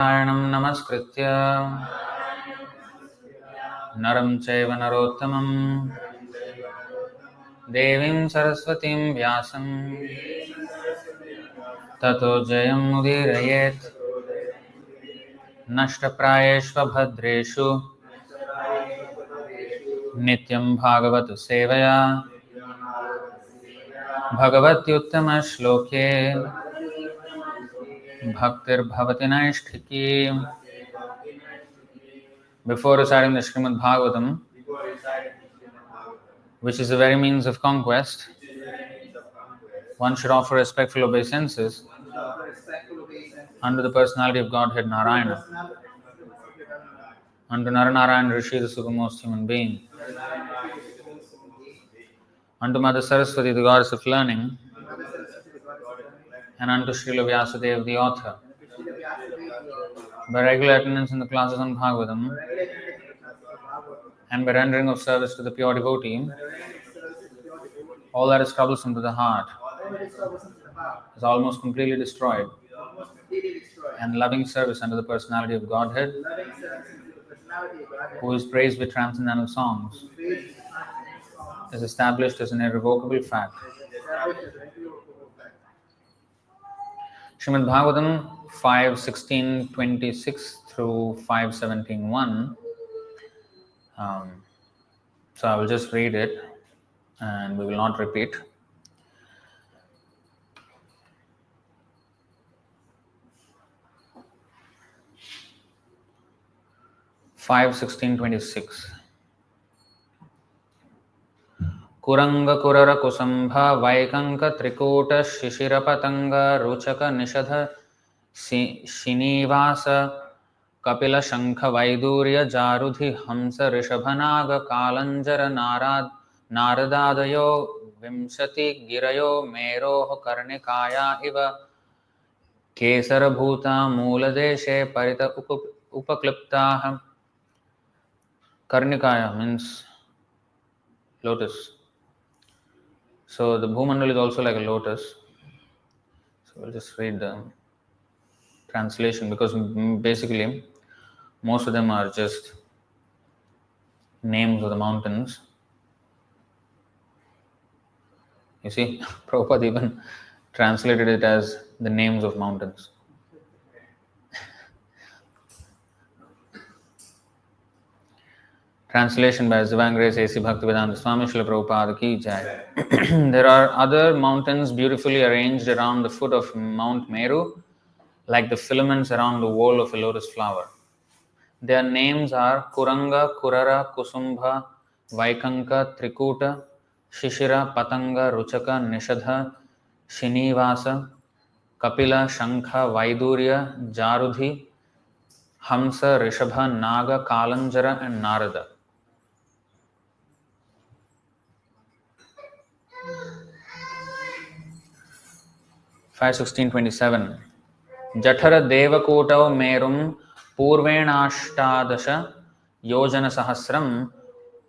नारायणं नमस्कृत्य नरं चैव नरोत्तमं देवीं सरस्वतीं व्यासं ततो जयमुदीरयेत्। नष्टप्रायेष्वभद्रेषु नित्यं भागवत सेवया भगवत्युत्तमश्लोके भक्तिर्भवति नैष्ठिकी। Before reciting the Srimad Bhagavatam, which is the very means of conquest, one should offer respectful obeisances unto the personality of Godhead Narayana, unto Naranarayan Rishi, the supermost human being, unto Mother Saraswati, the goddess of learning, and unto Srila Vyasadeva, the author. By regular attendance in the classes on Bhagavatam, and by rendering of service to the pure devotee, all that is troublesome to the heart is almost completely destroyed, and loving service unto the personality of Godhead, who is praised with transcendental songs, is established as an irrevocable fact. Srimad Bhagavatam 5:16-26 through 5:17-1. So I will just read it and we will not repeat. कुरंग कुरर कुसुम्भ वैकंक Trikut शिशिर पतंग रुचक निषध श्रीनिवास कपिल शंख वैदूर्य जारुधि हंस ऋषभनाग कालंजर नारदादयो विंशति गिरयो मेरोः कर्णिकाया इव केसरभूता मूलदेशे परित उपक्लिप्ताः. Karnikaya means lotus. So the Bhumandal is also like a lotus. So we'll just read the translation, because basically most of them are just names of the mountains. You see, Prabhupada even translated it as the names of mountains. Translation by Divine Grace A.C. Bhaktivedanta Swami Srila Prabhupada Ki Jai. There are other mountains beautifully arranged around the foot of Mount Meru, like the filaments around the whorl of a lotus flower. Their names are Kuranga, Kurara, Kusumbha, Vaikanka, Trikuta, Shishira, Patanga, Ruchaka, Nishadha, Shinivasa, Kapila, Shankha, Vaidurya, Jarudhi, Hamsa, Rishabha, Naga, Kalanjara and Narada. (5:16-27) Jathara Devakutau Merum Purvenashtadasha Yojana Sahasram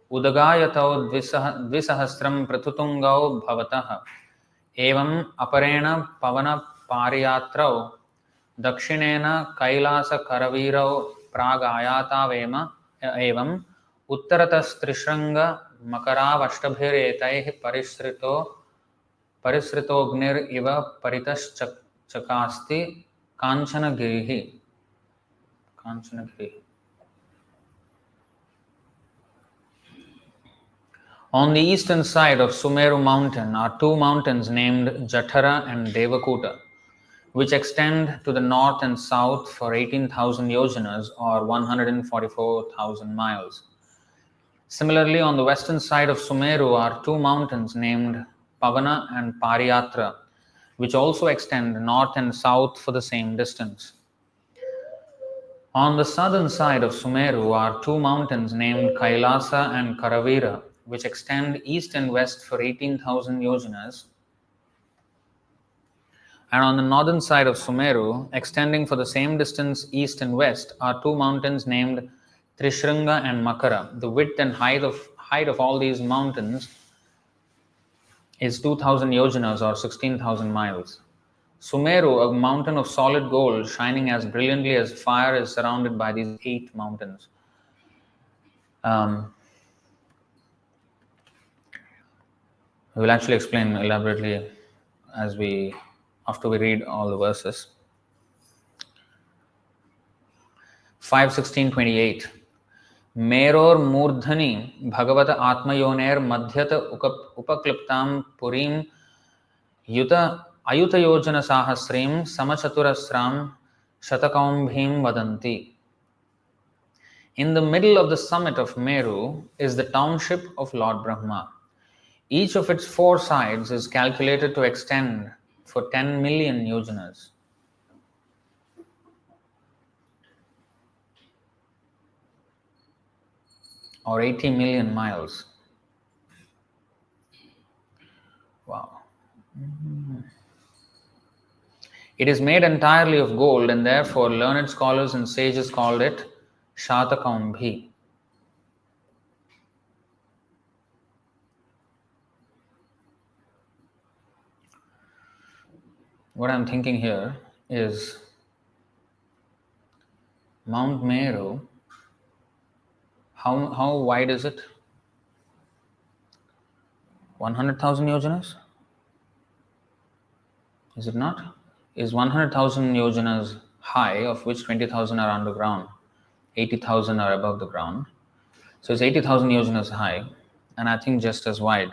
Udagayatau Dvisahasram Pratutungau Bhavataha Evam Aparena Pavana Pariyatrau Dakshinena Kailasa Karavirau Pragayatavema Evam Uttaratas Trishranga Makaravashtabhiretaihi Parisritognir iva paritas chakasti Kanchanagirihi. On the eastern side of Sumeru mountain are two mountains named Jathara and Devakuta, which extend to the north and south for 18,000 yojanas or 144,000 miles. Similarly, on the western side of Sumeru are two mountains named Pavana and Pariyatra, which also extend north and south for the same distance. On the southern side of Sumeru are two mountains named Kailasa and Karavira, which extend east and west for 18,000 yojanas. And on the northern side of Sumeru, extending for the same distance east and west, are two mountains named Trishranga and Makara. The width and height of all these mountains is 2,000 yojanas or 16,000 miles. Sumeru, a mountain of solid gold shining as brilliantly as fire, is surrounded by these 8 mountains. We will actually explain elaborately after we read all the verses. 5:16-28. Meror murdhani bhagavata atmayoner madhyata upakliptam purim yuta ayuta yojana sahasrim samachaturasram shatakaumbhim vadanti. In the middle of the summit of Meru is the township of Lord Brahma. Each of its 4 sides is calculated to extend for 10 million yojanas. Or 80 million miles. Wow. It is made entirely of gold, and therefore learned scholars and sages called it Shatakaumbhi. What I'm thinking here is Mount Meru. How wide is it? 100,000 yojanas? Is it not? Is 100,000 yojanas high, of which 20,000 are underground, 80,000 are above the ground. So it's 80,000 yojanas high, and I think just as wide.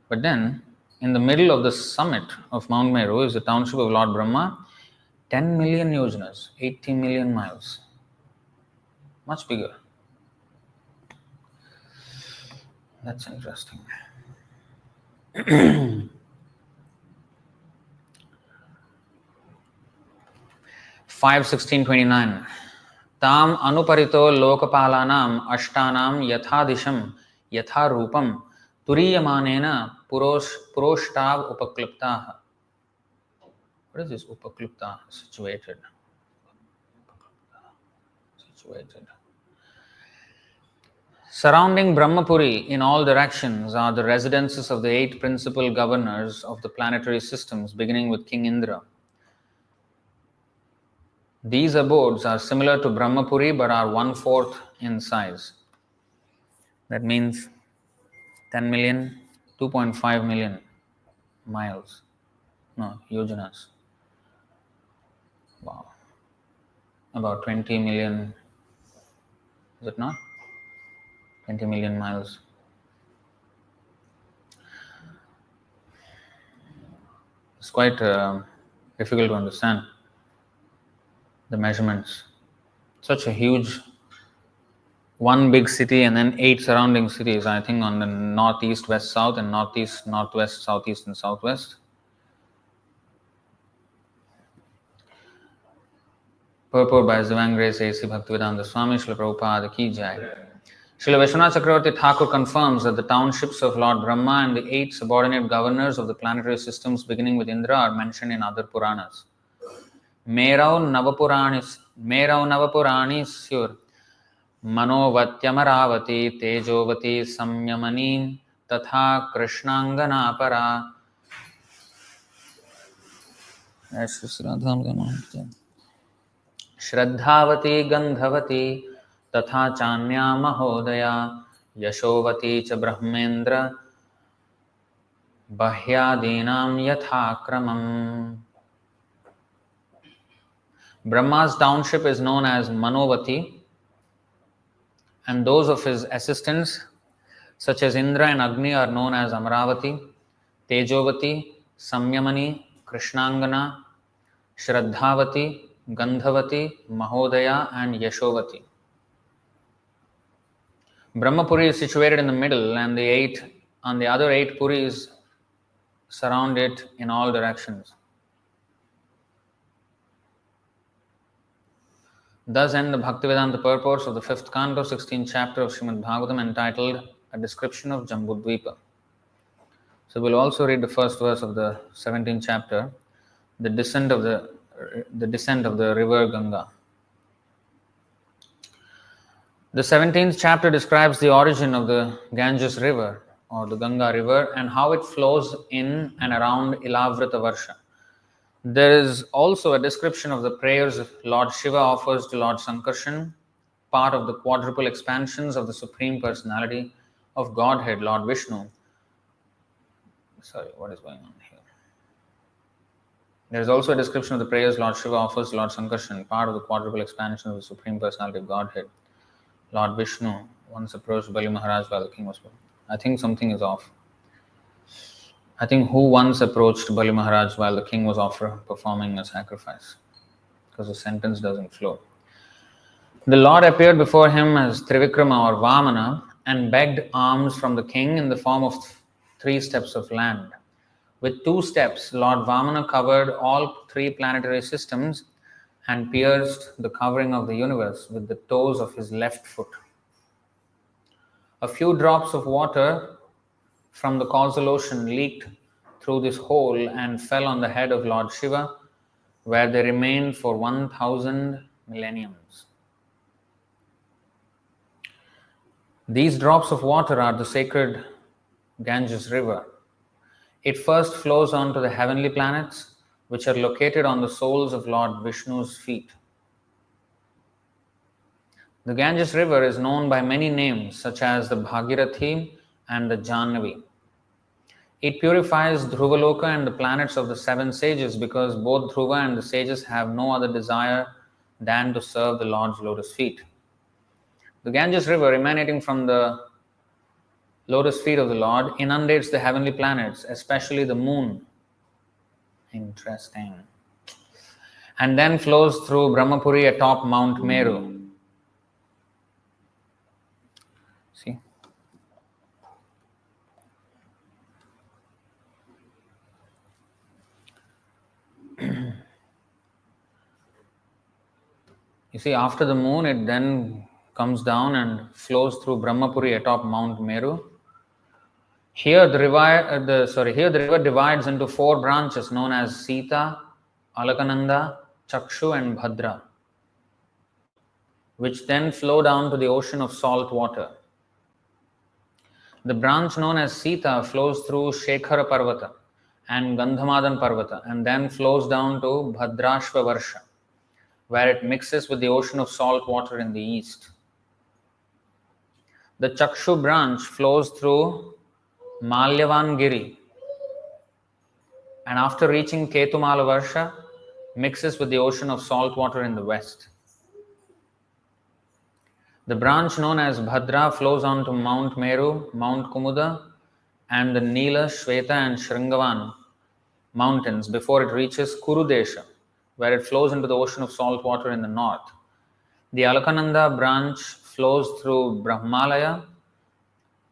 But then, in the middle of the summit of Mount Meru is the township of Lord Brahma, 10 million yojanas, 80 million miles. Much bigger. That's interesting. 5:16-29. Tam anuparito lokapalanam ashtanam yathadisham yatharupam turiyamanena puroshtav upakliptaha. What is this upaklipta? Situated. Surrounding Brahmapuri in all directions are the residences of the 8 principal governors of the planetary systems, beginning with King Indra. These abodes are similar to Brahmapuri but are 1/4 in size. That means 10 million, 2.5 million miles. No, yojanas. Wow. About 20 million, is it not? 20 million miles. It's quite difficult to understand the measurements. Such a huge, one big city and then 8 surrounding cities, I think on the northeast, west, south, and northeast, northwest, southeast, and southwest. Purport by His Divine Grace A.C. Bhaktivedanta Swami Srila Prabhupada Ki Jai. Srila Vishwanath Chakravarti Thakur confirms that the townships of Lord Brahma and the 8 subordinate governors of the planetary systems beginning with Indra are mentioned in other Puranas. Merau Navapurani Syur Manovatyamaravati Tejovati Samyamani Tatha Krishnangana Para. Shraddhavati Gandhavati Tatha Chanya Mahodaya Yashovati Cha Brahmendra Bahyadinam Yathakramam. Brahma's township is known as Manovati, and those of his assistants, such as Indra and Agni, are known as Amaravati, Tejovati, Samyamani, Krishnangana, Shraddhavati, Gandhavati, Mahodaya, and Yashovati. Brahmapuri is situated in the middle, and the other 8 Puris surround it in all directions. Thus end the Bhaktivedanta purports of the 5th canto, 16th chapter of Srimad Bhagavatam, entitled A Description of Jambudvipa. So we'll also read the first verse of the 17th chapter, the descent of the river Gaṅgā. The 17th chapter describes the origin of the Ganges river or the Gaṅgā river and how it flows in and around Ilavrita Varsha, There is also a description of the prayers Lord Shiva offers to Lord Sankarshan, part of the quadruple expansions of the Supreme Personality of Godhead, Lord Vishnu. Sorry, what is going on here? There is also a description of the prayers Lord Shiva offers to Lord Sankarshan, part of the quadruple expansion of the Supreme Personality of Godhead, Lord Vishnu. Once approached Bali Maharaj while the king was. I think something is off. I think who once approached Bali Maharaj while the king was performing a sacrifice, because the sentence doesn't flow. The Lord appeared before him as Trivikrama or Vamana and begged alms from the king in the form of 3 steps of land. With 2 steps, Lord Vamana covered all 3 planetary systems and pierced the covering of the universe with the toes of his left foot. A few drops of water from the causal ocean leaked through this hole and fell on the head of Lord Shiva, where they remained for 1,000 millenniums. These drops of water are the sacred Ganges river. It first flows onto the heavenly planets, which are located on the soles of Lord Vishnu's feet. The Ganges river is known by many names, such as the Bhagirathi and the Jannavi. It purifies Dhruvaloka and the planets of the 7 sages, because both Dhruva and the sages have no other desire than to serve the Lord's lotus feet. The Ganges river, emanating from the lotus feet of the Lord, inundates the heavenly planets, especially the moon. Interesting. And then flows through Brahmapuri atop Mount Meru. See? You see, after the moon, it then comes down and flows through Brahmapuri atop Mount Meru. Here the river divides into 4 branches known as Sita, Alakananda, Chakshu and Bhadra, which then flow down to the ocean of salt water. The branch known as Sita flows through Shekhara Parvata and Gandhamadan Parvata and then flows down to Bhadrashva Varsha, where it mixes with the ocean of salt water in the east. The Chakshu branch flows through Malyavan Giri and after reaching Ketumala Varsha, mixes with the ocean of salt water in the west. The branch known as Bhadra flows on to Mount Meru, Mount Kumuda, and the Nila, Shweta, and Shringavan mountains before it reaches Kurudesha, where it flows into the ocean of salt water in the north. The Alakananda branch flows through Brahmalaya,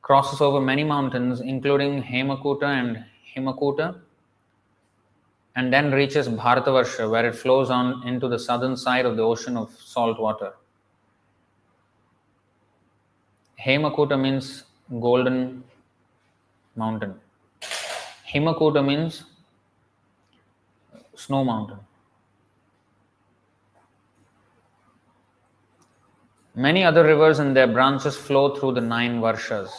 crosses over many mountains, including Hemakuta and Himakuta, and then reaches Bharatavarsha, where it flows on into the southern side of the ocean of salt water. Hemakuta means golden mountain. Himakuta means snow mountain. Many other rivers and their branches flow through the 9 Varshas.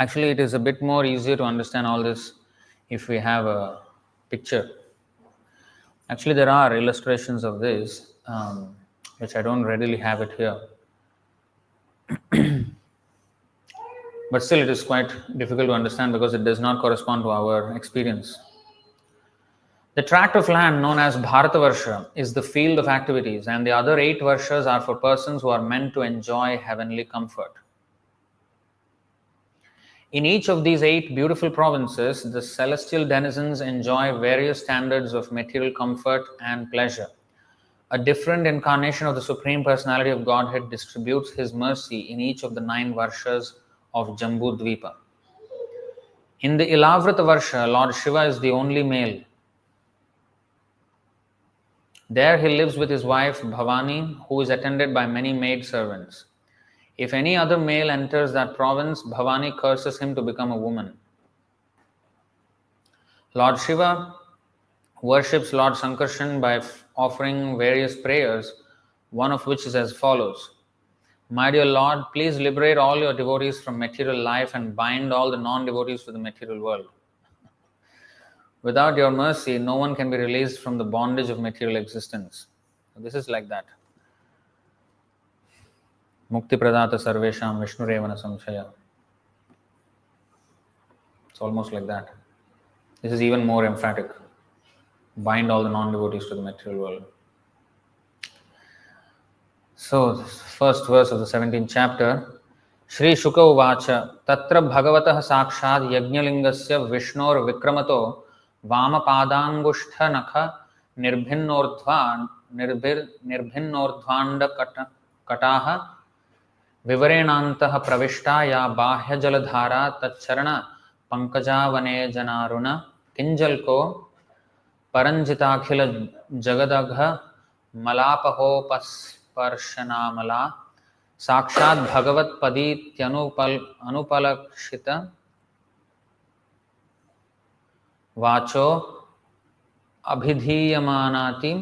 Actually, it is a bit more easier to understand all this if we have a picture. Actually, there are illustrations of this, which I don't readily have it here. But still, it is quite difficult to understand because it does not correspond to our experience. The tract of land known as Bharatavarsha is the field of activities, and the other 8 Varshas are for persons who are meant to enjoy heavenly comfort. In each of these 8 beautiful provinces, the celestial denizens enjoy various standards of material comfort and pleasure. A different incarnation of the Supreme Personality of Godhead distributes His mercy in each of the 9 Varshas of Jambudvipa. In the Ilavrata Varsha, Lord Shiva is the only male. There he lives with his wife Bhavani, who is attended by many maid servants. If any other male enters that province, Bhavani curses him to become a woman. Lord Shiva worships Lord Sankarshan by offering various prayers, one of which is as follows. My dear Lord, please liberate all your devotees from material life and bind all the non-devotees to the material world. Without your mercy, no one can be released from the bondage of material existence. This is like that. Mukti pradata sarvesham vishnurevana samshaya. It's almost like that. This is even more emphatic. Bind all the non-devotees to the material world. So, this first verse of the 17th chapter. Shri Shuka uvacha tatra bhagavatah sakshad yajnalingasya vishnor vikramato vamapadanguštha nakha nirbhinordhvanda kataha vivarenantah pravishta ya bahya jaladhara tacharana pankajavane janaruna kinjalko paranjitakhila jagadagha malapahoparshanamala साक्षात् भगवत पदीत्यनुपलक्षित वाचो अभिधीयमानाति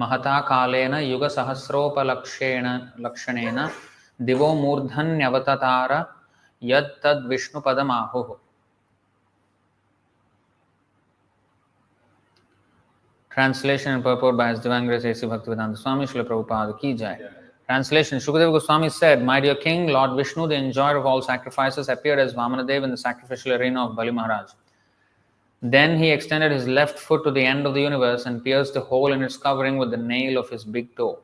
महता कालेन युग सहस्रोपलक्षेण लक्षणेन दिवो मूर्धन्यवततार यत् तद् विष्णुपदमाहुः. Translation and purport by His Divine Grace A.C. Bhaktivedanta Swami Srila Prabhupada Ki Jai. Translation. Shukadeva Goswami said, My dear king, Lord Vishnu, the enjoyer of all sacrifices, appeared as Vamanadev in the sacrificial arena of Bali Maharaj. Then he extended his left foot to the end of the universe and pierced a hole in its covering with the nail of his big toe.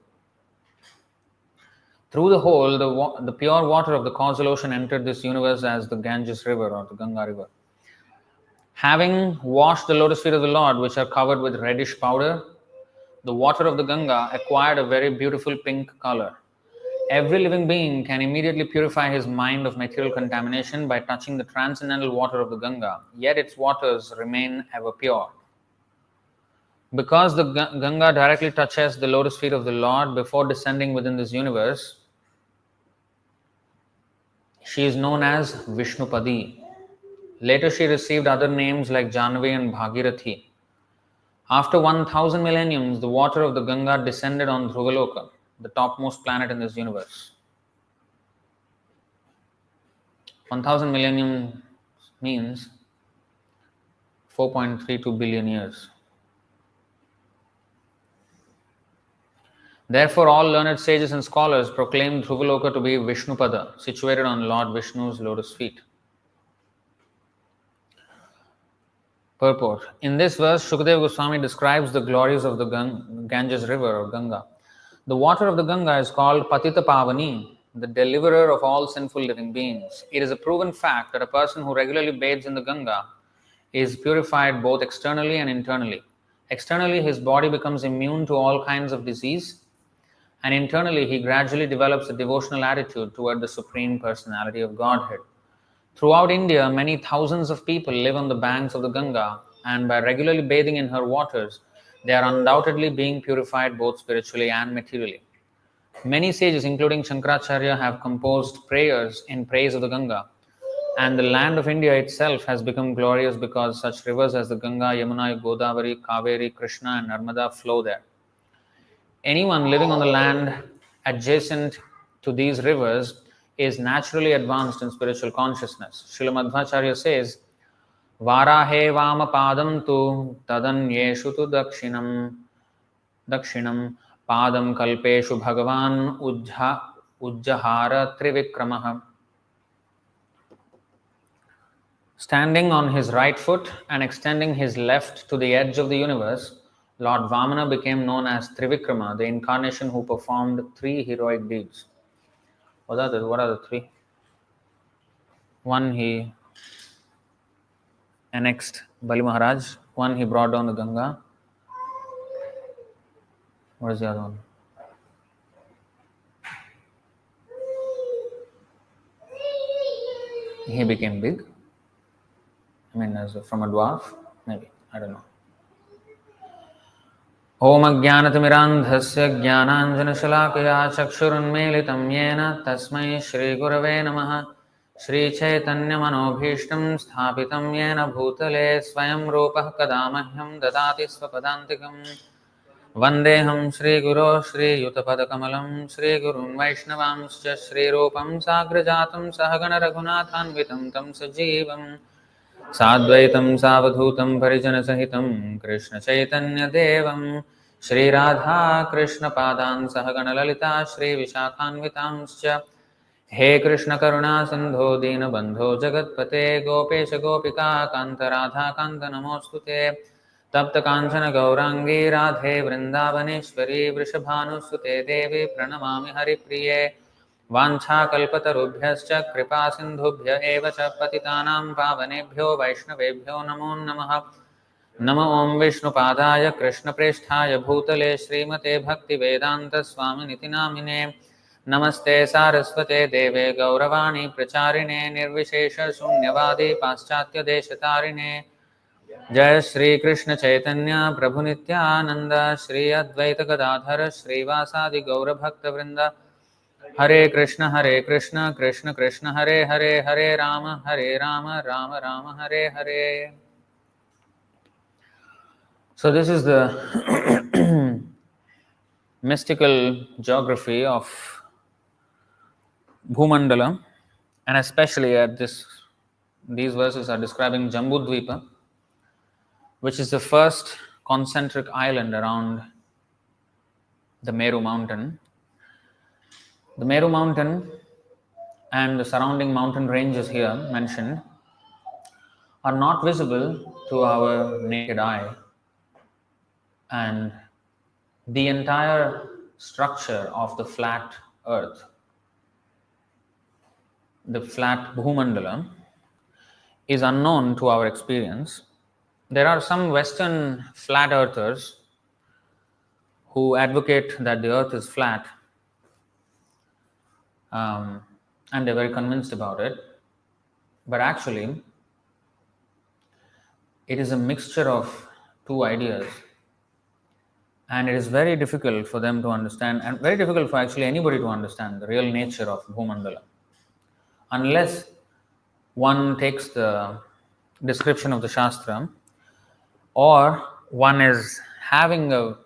Through the hole, the pure water of the causal ocean entered this universe as the Ganges river or the Gaṅgā river. Having washed the lotus feet of the Lord, which are covered with reddish powder, the water of the Gaṅgā acquired a very beautiful pink color. Every living being can immediately purify his mind of material contamination by touching the transcendental water of the Gaṅgā, yet its waters remain ever pure. Because the Gaṅgā directly touches the lotus feet of the Lord before descending within this universe, she is known as Vishnupadi. Later she received other names like Janvi and Bhagirathi. After 1000 millenniums, the water of the Gaṅgā descended on Dhruvaloka, the topmost planet in this universe. 1000 millennium means 4.32 billion years. Therefore, all learned sages and scholars proclaim Dhruvaloka to be Vishnupada, situated on Lord Vishnu's lotus feet. Purport. In this verse, Shukadeva Goswami describes the glories of the Ganges river or Gaṅgā. The water of the Gaṅgā is called Patita Pavani, the deliverer of all sinful living beings. It is a proven fact that a person who regularly bathes in the Gaṅgā is purified both externally and internally. Externally, his body becomes immune to all kinds of disease, and internally, he gradually develops a devotional attitude toward the Supreme Personality of Godhead. Throughout India, many thousands of people live on the banks of the Gaṅgā, and by regularly bathing in her waters, they are undoubtedly being purified both spiritually and materially. Many sages, including Shankaracharya, have composed prayers in praise of the Gaṅgā, and the land of India itself has become glorious because such rivers as the Gaṅgā, Yamuna, Godavari, Kaveri, Krishna, and Narmada flow there. Anyone living on the land adjacent to these rivers is naturally advanced in spiritual consciousness. Srila Madhvacharya says, Varahe vama padam tu tadanyeshu tu dakshinam padam kalpeshu bhagavan ujjahara trivikramaha. Standing on his right foot and extending his left to the edge of the universe, Lord Vamana became known as Trivikrama, the incarnation who performed 3 heroic deeds. What are the 3? One, he annexed Bali Maharaj. One, he brought down the Gaṅgā. What is the other one? He became big. I mean, from a dwarf, maybe. I don't know. Om Ajnanatimidandhasya Jnananjanashalakaya Chakshurunmilitam Yena Tasmai Shri Gurave Namaha. Shri Chaitanya Manobhishtam Sthapitam Yena Bhutale Swayam Rupah Kadamahyam Dadati Swapadantikam Vandeham Shri Guru Shri Yutapadakamalam Shri Gurun Vaishnavamscha Shri Rupam Sagrajatam Sahagana Raghunathanvitam Tam Sajivam साद्वैतं सावधूतं परिजनसहितं कृष्णचैतन्यदेवं Shri Radha कृष्णपादान् सह गणललिता श्रीविशाखान्वितांश्च हे कृष्ण करुणा सिंधो दीनबंधो जगत्पते गोपेश गोपिका कांत राधा कांत नमोस्तुते तप्त कांचन गौरांगी राधे वृंदावनेश्वरी वृषभानुसुते देवी प्रणमामि हरिप्रिये वाञ्छाकल्पतरुभ्यश्च कृपा सिन्धुभ्य एव च पतितानां पावनेभ्यो वैष्णवेभ्यो नमो नमः नमो ओं विष्णुपादाय कृष्णप्रेष्ठाय भूतले श्रीमते भक्तिवेदान्तस्वामिनिति नामिने नमस्ते सारस्वते देवे गौरवाणी प्रचारिणे निर्विशेष शून्यवादी पाश्चात्य देशतारिणे जय श्री कृष्ण चैतन्य प्रभु नित्यानंद श्री अद्वैत गदाधर श्रीवासादि गौरभक्तवृंद हरे Krishna Krishna Krishna Hare Hare Hare Ram Ram Ram Hare Hare. So this is the mystical geography of Bhumandala, and especially at these verses are describing Jambudvipa, which is the first concentric island around the Meru mountain. The Meru mountain and the surrounding mountain ranges here mentioned are not visible to our naked eye, and the entire structure of the flat earth, the flat Bhumandala, is unknown to our experience. There are some Western flat earthers who advocate that the earth is flat, and they're very convinced about it. But actually, it is a mixture of two ideas, and it is very difficult for them to understand, and very difficult for actually anybody to understand the real nature of Bhumandala, unless one takes the description of the Shastra, or one is having a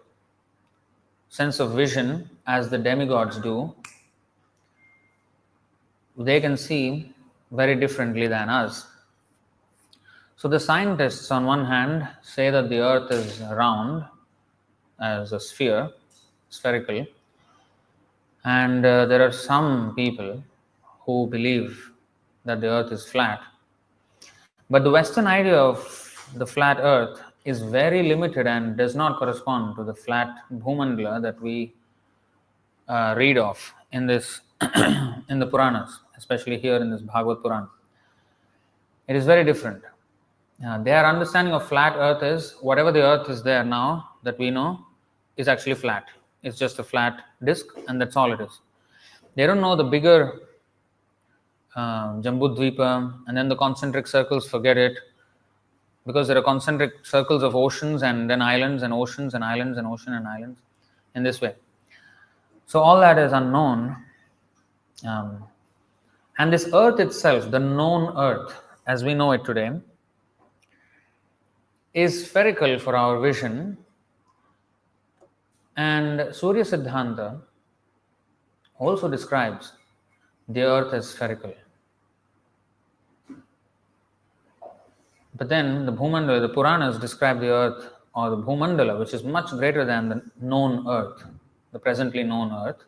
sense of vision as the demigods do. They can see very differently than us. So the scientists on one hand say that the earth is round as a sphere, spherical, and there are some people who believe that the earth is flat. But the Western idea of the flat earth is very limited and does not correspond to the flat Bhumandala that we read of in this in the Puranas, especially here in this Bhagavad Purana. It is very different. Their understanding of flat earth is whatever the earth is there now that we know is actually flat. It's just a flat disk, and that's all it is. They don't know the bigger Jambudvipa and then the concentric circles, forget it, because there are concentric circles of oceans and then islands and oceans and islands and ocean and islands in this way. So all that is unknown. And this earth itself, the known earth as we know it today, is spherical for our vision, and Surya Siddhanta also describes the earth as spherical. But then the Bhumandala, the Puranas describe the earth or the Bhumandala, which is much greater than the known earth, the presently known earth,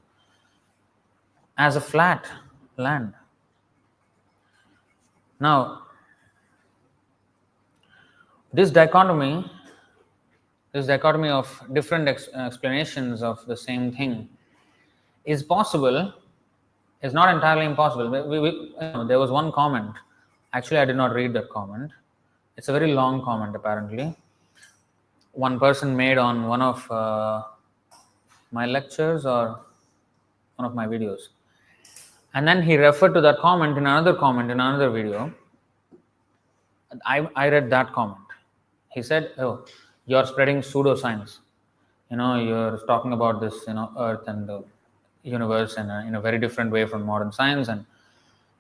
as a flat land. Now, this dichotomy of different explanations of the same thing is possible, is not entirely impossible. There was one comment. Actually, I did not read that comment. It's a very long comment, apparently. One person made on one of my lectures or one of my videos. And then he referred to that comment in another video. I read that comment. He said, "Oh, you're spreading pseudoscience. You're talking about this, Earth and the universe in a very different way from modern science." And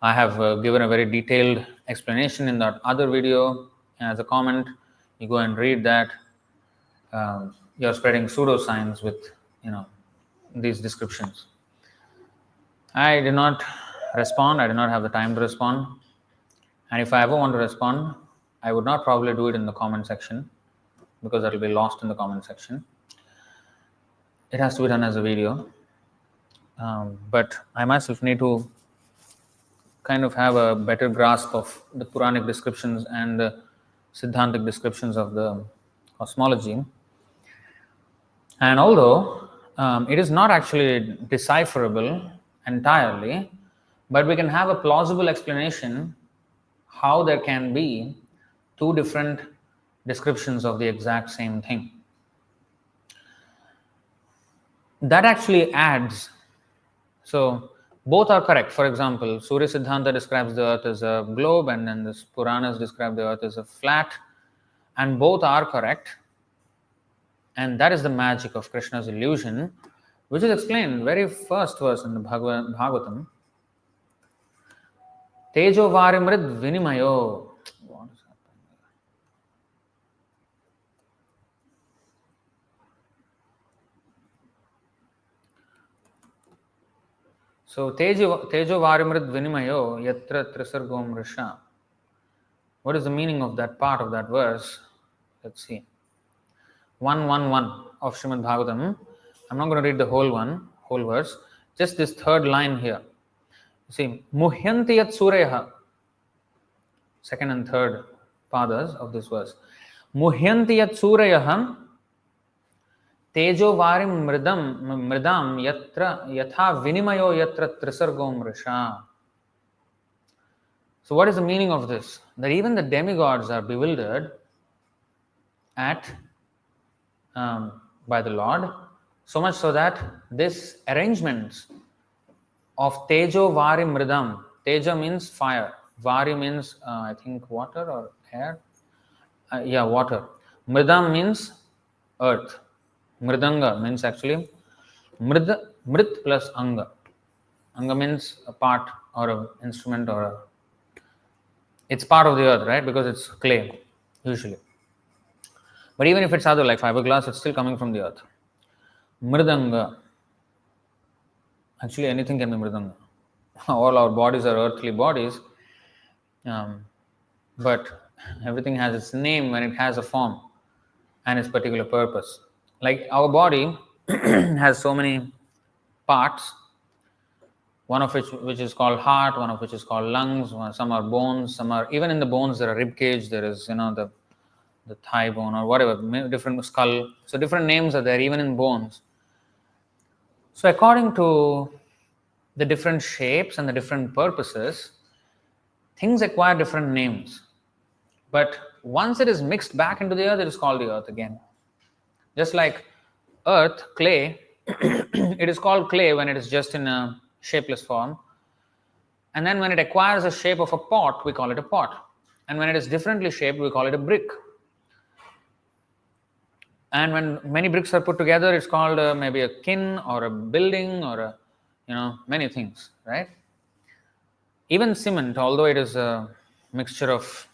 I have given a very detailed explanation in that other video. As a comment, you go and read that. You're spreading pseudoscience with, these descriptions. I did not respond. I did not have the time to respond. And if I ever want to respond, I would not probably do it in the comment section because that will be lost in the comment section. It has to be done as a video. But I myself need to kind of have a better grasp of the Puranic descriptions and the Siddhantic descriptions of the cosmology. And although it is not actually decipherable entirely, but we can have a plausible explanation how there can be two different descriptions of the exact same thing. That actually adds, so both are correct. For example, Surya Siddhanta describes the earth as a globe, and then the Puranas describe the earth as a flat, and both are correct. And that is the magic of Krishna's illusion, which is explained very first verse in the Bhagavatam. Tejo varimrid vinimayo. What is happening? So Tejo varimrid vinimayo yatra trisargom risha. What is the meaning of that part of that verse? Let's see. 111 of Srimad Bhagavatam. I'm not going to read the whole verse. Just this third line here. You see, Muhyanti yat sureha. Second and third padas of this verse. Muhyanti yat sureyah tejo varim mridam yatra yatha vinimayo yatra trisargom risha. So what is the meaning of this? That even the demigods are bewildered by the Lord, so much so that this arrangement of tejo vari mridam, teja means fire, vari means I think water or air, water. Mridam means earth. Mridanga means actually mrit plus anga. Anga means a part or an instrument it's part of the earth, right? Because it's clay usually. But even if it's other like fiberglass, it's still coming from the earth. Mridanga. Actually, anything can be mridanga. All our bodies are earthly bodies, but everything has its name when it has a form and its particular purpose. Like our body has so many parts, one of which is called heart, one of which is called lungs, some are bones, some are, even in the bones there are rib cage, there is, the thigh bone or whatever, different skull. So different names are there even in bones. So according to the different shapes and the different purposes, things acquire different names. But once it is mixed back into the earth, it is called the earth again. Just like earth, clay, it is called clay when it is just in a shapeless form. And then when it acquires a shape of a pot, we call it a pot. And when it is differently shaped, we call it a brick. And when many bricks are put together, it's called maybe a kin or a building or many things, right? Even cement, although it is a mixture of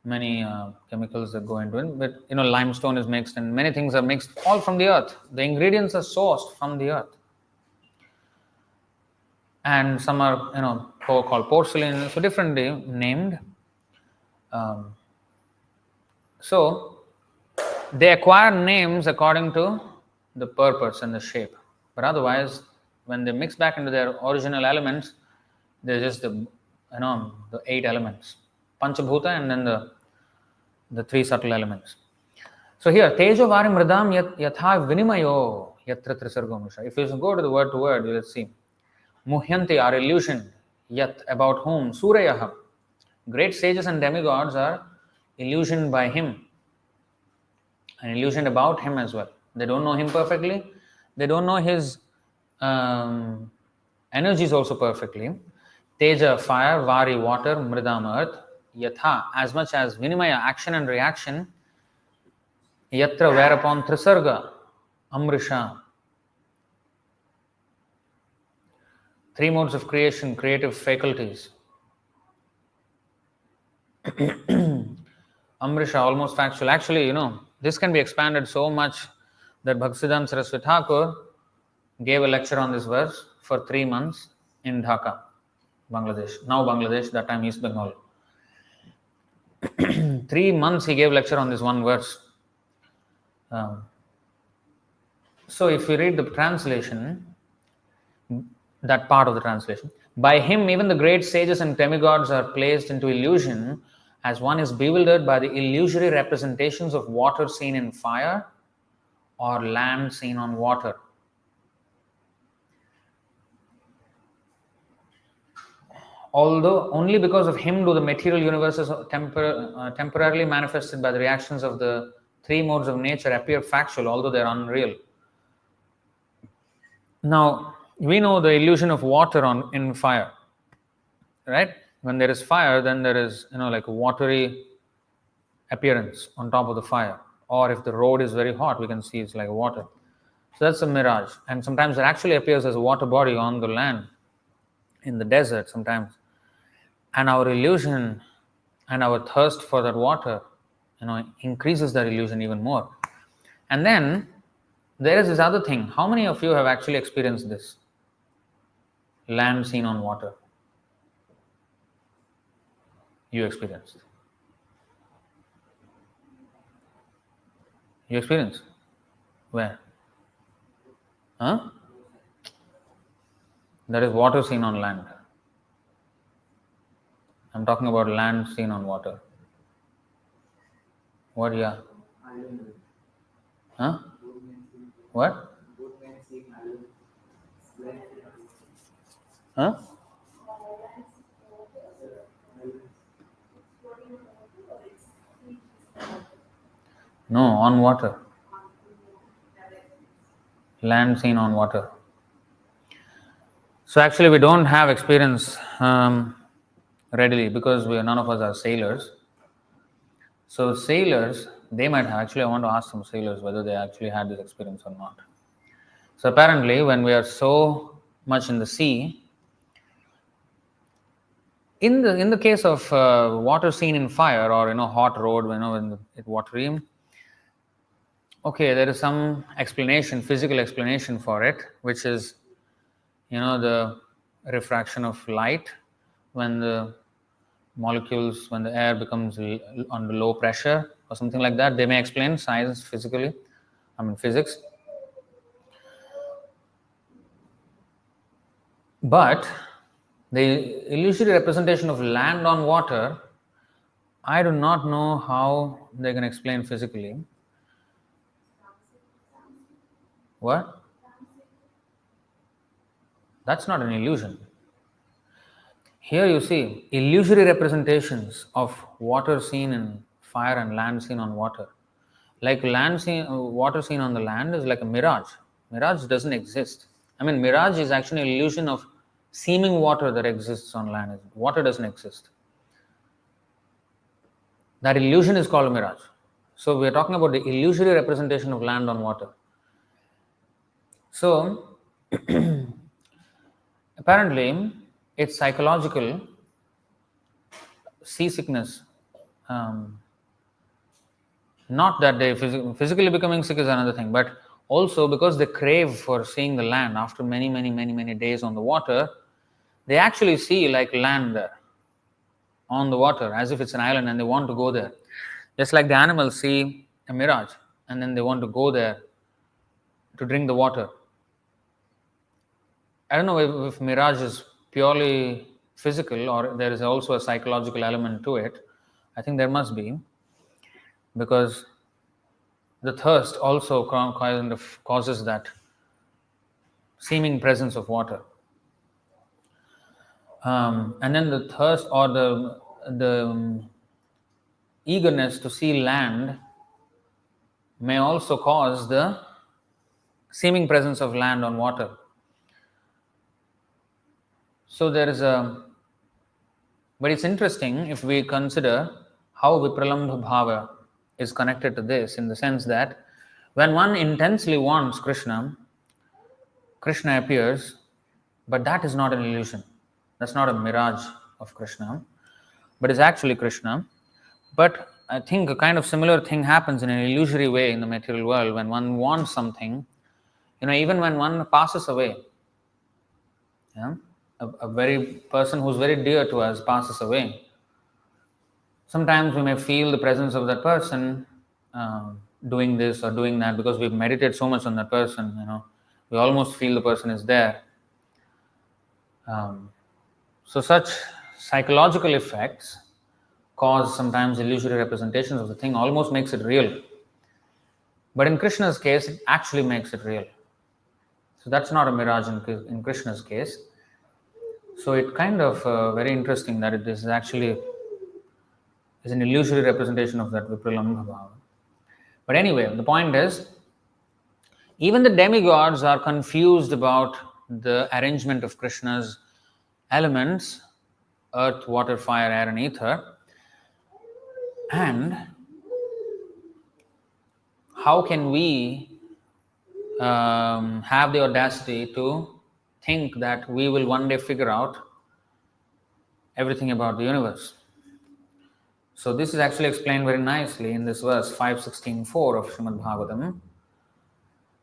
many chemicals that go into it, but limestone is mixed and many things are mixed all from the earth. The ingredients are sourced from the earth. And some are called porcelain, so differently named. So they acquire names according to the purpose and the shape. But otherwise, when they mix back into their original elements, they're just the 8 elements, Panchabhuta, and then the 3 subtle elements. So here, Tejo Vari Mridam Yatha Vinimayo Yatra Trisargomisha. If you go to the word, you will see Muhyanti are illusioned, Yat about whom? Surayaha. Great sages and demigods are illusioned by him and illusioned about him as well. They don't know him perfectly. They don't know his energies also perfectly. Teja, fire, Vari, water, Mridam, earth, Yatha, as much as Vinimaya, action and reaction, Yatra, whereupon Trisarga, Amrisha. 3 modes of creation, creative faculties. Amrisha, almost factual. Actually, this can be expanded so much that Bhaktisiddhanta Saraswati Thakur gave a lecture on this verse for 3 months in Dhaka, Bangladesh. Now Bangladesh, that time East Bengal. 3 months he gave lecture on this one verse. So if we read the translation, that part of the translation, by him even the great sages and demigods are placed into illusion, as one is bewildered by the illusory representations of water seen in fire or land seen on water. Although only because of him do the material universes temporarily manifested by the reactions of the three modes of nature appear factual, although they are unreal. Now, we know the illusion of water in fire, right? When there is fire, then there is, like a watery appearance on top of the fire. Or if the road is very hot, we can see it's like water. So that's a mirage. And sometimes it actually appears as a water body on the land, in the desert sometimes. And our illusion and our thirst for that water, increases that illusion even more. And then there is this other thing. How many of you have actually experienced this? Land seen on water. You experienced. You experienced? Where? Huh? That is water seen on land. I'm talking about land seen on water. What? Yeah. Huh? What? Huh? No, on water. Land seen on water. So actually we don't have experience readily because none of us are sailors. So sailors, they might have, actually I want to ask some sailors whether they actually had this experience or not. So apparently when we are so much in the sea, in the case of water seen in fire or hot road, when it watery, okay, there is some explanation, physical explanation for it, which is the refraction of light when the molecules, when the air becomes under low pressure or something like that. They may explain science physically, physics. But the illusory representation of land on water, I do not know how they can explain physically. What? That's not an illusion. Here you see illusory representations of water seen in fire and land seen on water. Like water seen on the land is like a mirage. Mirage doesn't exist. Mirage is actually an illusion of seeming water that exists on land. Water doesn't exist. That illusion is called a mirage. So we're talking about the illusory representation of land on water. So apparently it's psychological seasickness. Not that they physically becoming sick is another thing, but also because they crave for seeing the land after many days on the water, they actually see like land there on the water as if it's an island and they want to go there. Just like the animals see a mirage and then they want to go there to drink the water. I don't know if mirage is purely physical or there is also a psychological element to it. I think there must be, because the thirst also kind of causes that seeming presence of water. And then the thirst or the eagerness to see land may also cause the seeming presence of land on water. So there is but it's interesting if we consider how Vipralambha Bhava is connected to this, in the sense that when one intensely wants Krishna, Krishna appears, but that is not an illusion. That's not a mirage of Krishna, but it's actually Krishna. But I think a kind of similar thing happens in an illusory way in the material world when one wants something. Even when one passes away, a very person who's very dear to us passes away. Sometimes we may feel the presence of that person doing this or doing that because we've meditated so much on that person, we almost feel the person is there. So such psychological effects cause sometimes illusory representations of the thing, almost makes it real. But in Krishna's case, it actually makes it real. So that's not a mirage in Krishna's case. So it kind of very interesting that it is actually is an illusory representation of that Vipralambha Bhava. But anyway, the point is, even the demigods are confused about the arrangement of Krishna's elements, earth, water, fire, air, and ether. And how can we have the audacity to think that we will one day figure out everything about the universe? So this is actually explained very nicely in this verse 5:16.4 of Srimad Bhagavatam.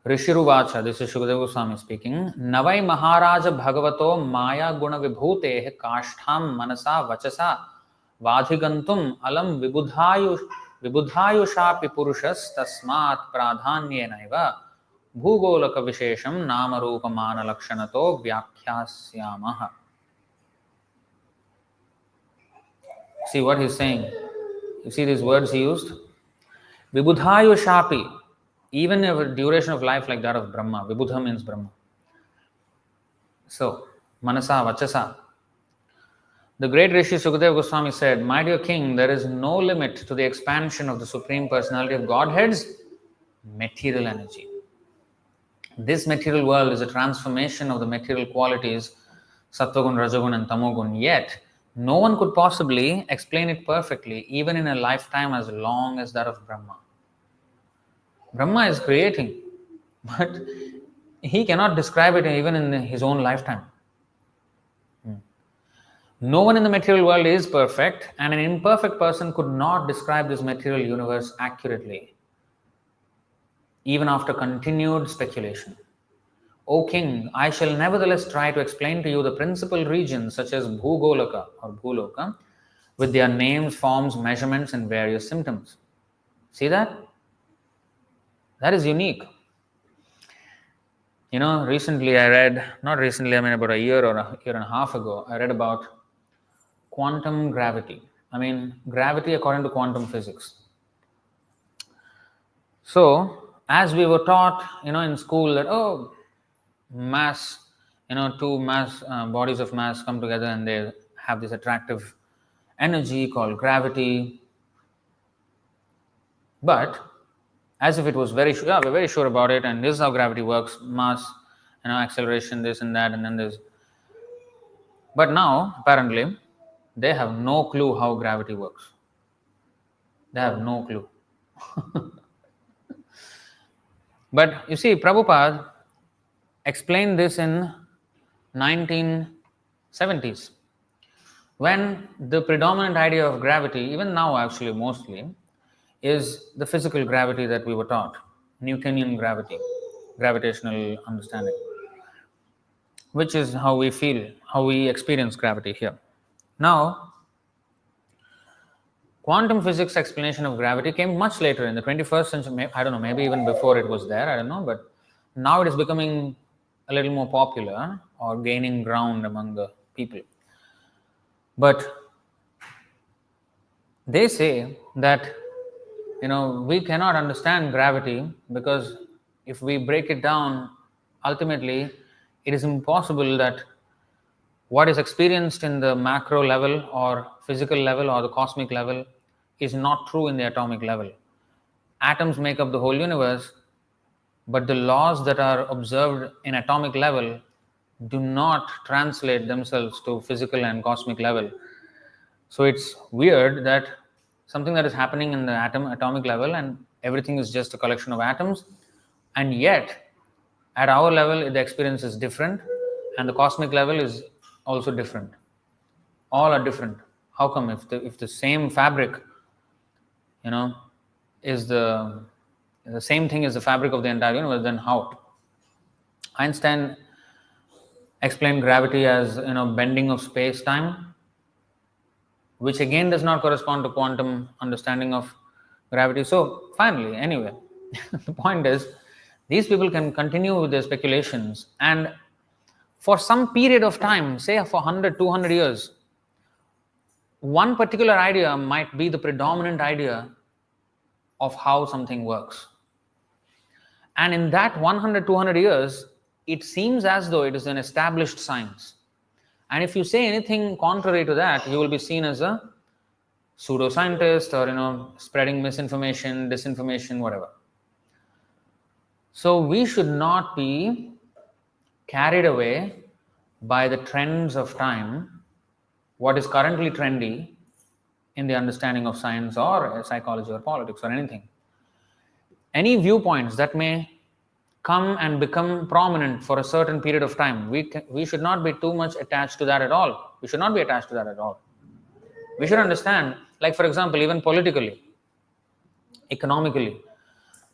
Rishiruvacha, this is Shukadeva Goswami speaking, Navai Maharaja Bhagavato Maya Guna Vibhute Kashtham Manasa Vachasa Vadhigantum Alam Vibudhayushapi Purushas Tasmat Pradhanyenaiva Bhugolaka Vishesham Namarupa Mana Lakshanato Vyakyasyamaha. See what he's saying. You see these words he used? Vibudhayushapi. Even a duration of life like that of Brahma. Vibudha means Brahma. So, Manasa Vachasa. The great Rishi Sukadeva Goswami said, My dear king, there is no limit to the expansion of the Supreme Personality of Godhead's material energy. This material world is a transformation of the material qualities, Sattvagun, Rajagun and Tamogun. Yet, no one could possibly explain it perfectly, even in a lifetime as long as that of Brahma. Brahma is creating, but he cannot describe it even in his own lifetime. No one in the material world is perfect, and an imperfect person could not describe this material universe accurately, even after continued speculation. O king, I shall nevertheless try to explain to you the principal regions such as Bhugolaka or Bhuloka, with their names, forms, measurements, and various symptoms. See that? That is unique. Recently I read, not recently, about a year or a year and a half ago, I read about quantum gravity. Gravity according to quantum physics. So, as we were taught, in school that, mass, two mass bodies of mass come together and they have this attractive energy called gravity. But as if it was we're very sure about it, and this is how gravity works, mass, acceleration, this and that, and then this. But now, apparently, they have no clue how gravity works. They have no clue. But you see, Prabhupada explained this in 1970s, when the predominant idea of gravity, even now actually mostly, is the physical gravity that we were taught, Newtonian gravity, gravitational understanding, which is how we feel, how we experience gravity here. Now, quantum physics explanation of gravity came much later in the 21st century. I don't know, maybe even before it was there, I don't know, but now it is becoming a little more popular or gaining ground among the people. But they say that we cannot understand gravity because if we break it down, ultimately it is impossible that what is experienced in the macro level or physical level or the cosmic level is not true in the atomic level. Atoms make up the whole universe, but the laws that are observed in atomic level do not translate themselves to physical and cosmic level. So it's weird that something that is happening in the atomic level and everything is just a collection of atoms, and yet at our level the experience is different and the cosmic level is also different. All are different. How come? If the same fabric is the same thing as the fabric of the entire universe, then how? Einstein explained gravity as bending of space-time. which again does not correspond to quantum understanding of gravity. So finally, anyway, the point is, these people can continue with their speculations, and for some period of time, say for 100, 200 years, one particular idea might be the predominant idea of how something works. And in that 100, 200 years, it seems as though it is an established science. And if you say anything contrary to that, you will be seen as a pseudoscientist or, spreading misinformation, disinformation, whatever. So we should not be carried away by the trends of time, what is currently trendy in the understanding of science or psychology or politics or anything. Any viewpoints that may come and become prominent for a certain period of time, we should not be too much attached to that at all. We should not be attached to that at all. We should understand, like for example, even politically, economically,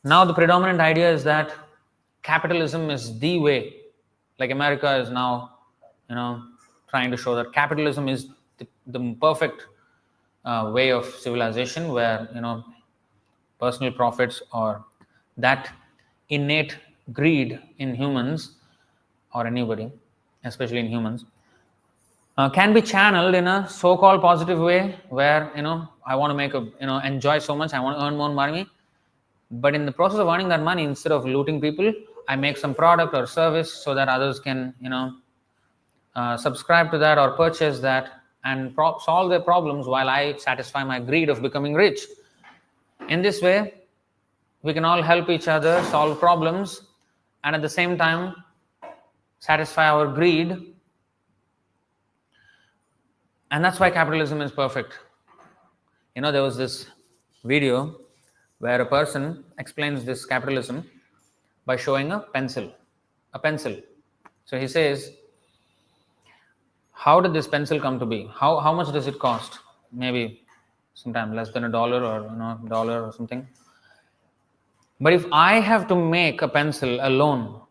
now the predominant idea is that capitalism is the way. Like America is now, trying to show that capitalism is the perfect way of civilization, where personal profits or that innate greed in humans or anybody, especially in humans, can be channeled in a so-called positive way, where I want to make enjoy so much, I want to earn more money, but in the process of earning that money, instead of looting people, I make some product or service so that others can subscribe to that or purchase that and solve their problems while I satisfy my greed of becoming rich. In this way, we can all help each other solve problems and at the same time satisfy our greed. And that's why capitalism is perfect. There was this video where a person explains this capitalism by showing a pencil. So he says, how did this pencil come to be? How much does it cost? Maybe sometime less than $1 or dollar or something. But if I have to make a pencil alone,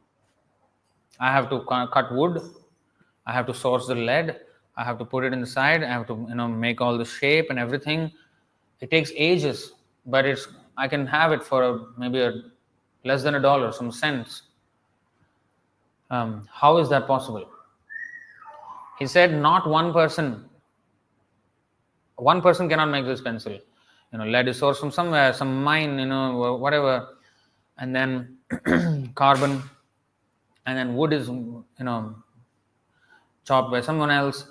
I have to cut wood, I have to source the lead, I have to put it inside, I have to make all the shape and everything. It takes ages, but I can have it for maybe less than $1, some cents. How is that possible? He said, not one person cannot make this pencil. Lead is sourced from somewhere, some mine, whatever, and then carbon, and then wood is chopped by someone else,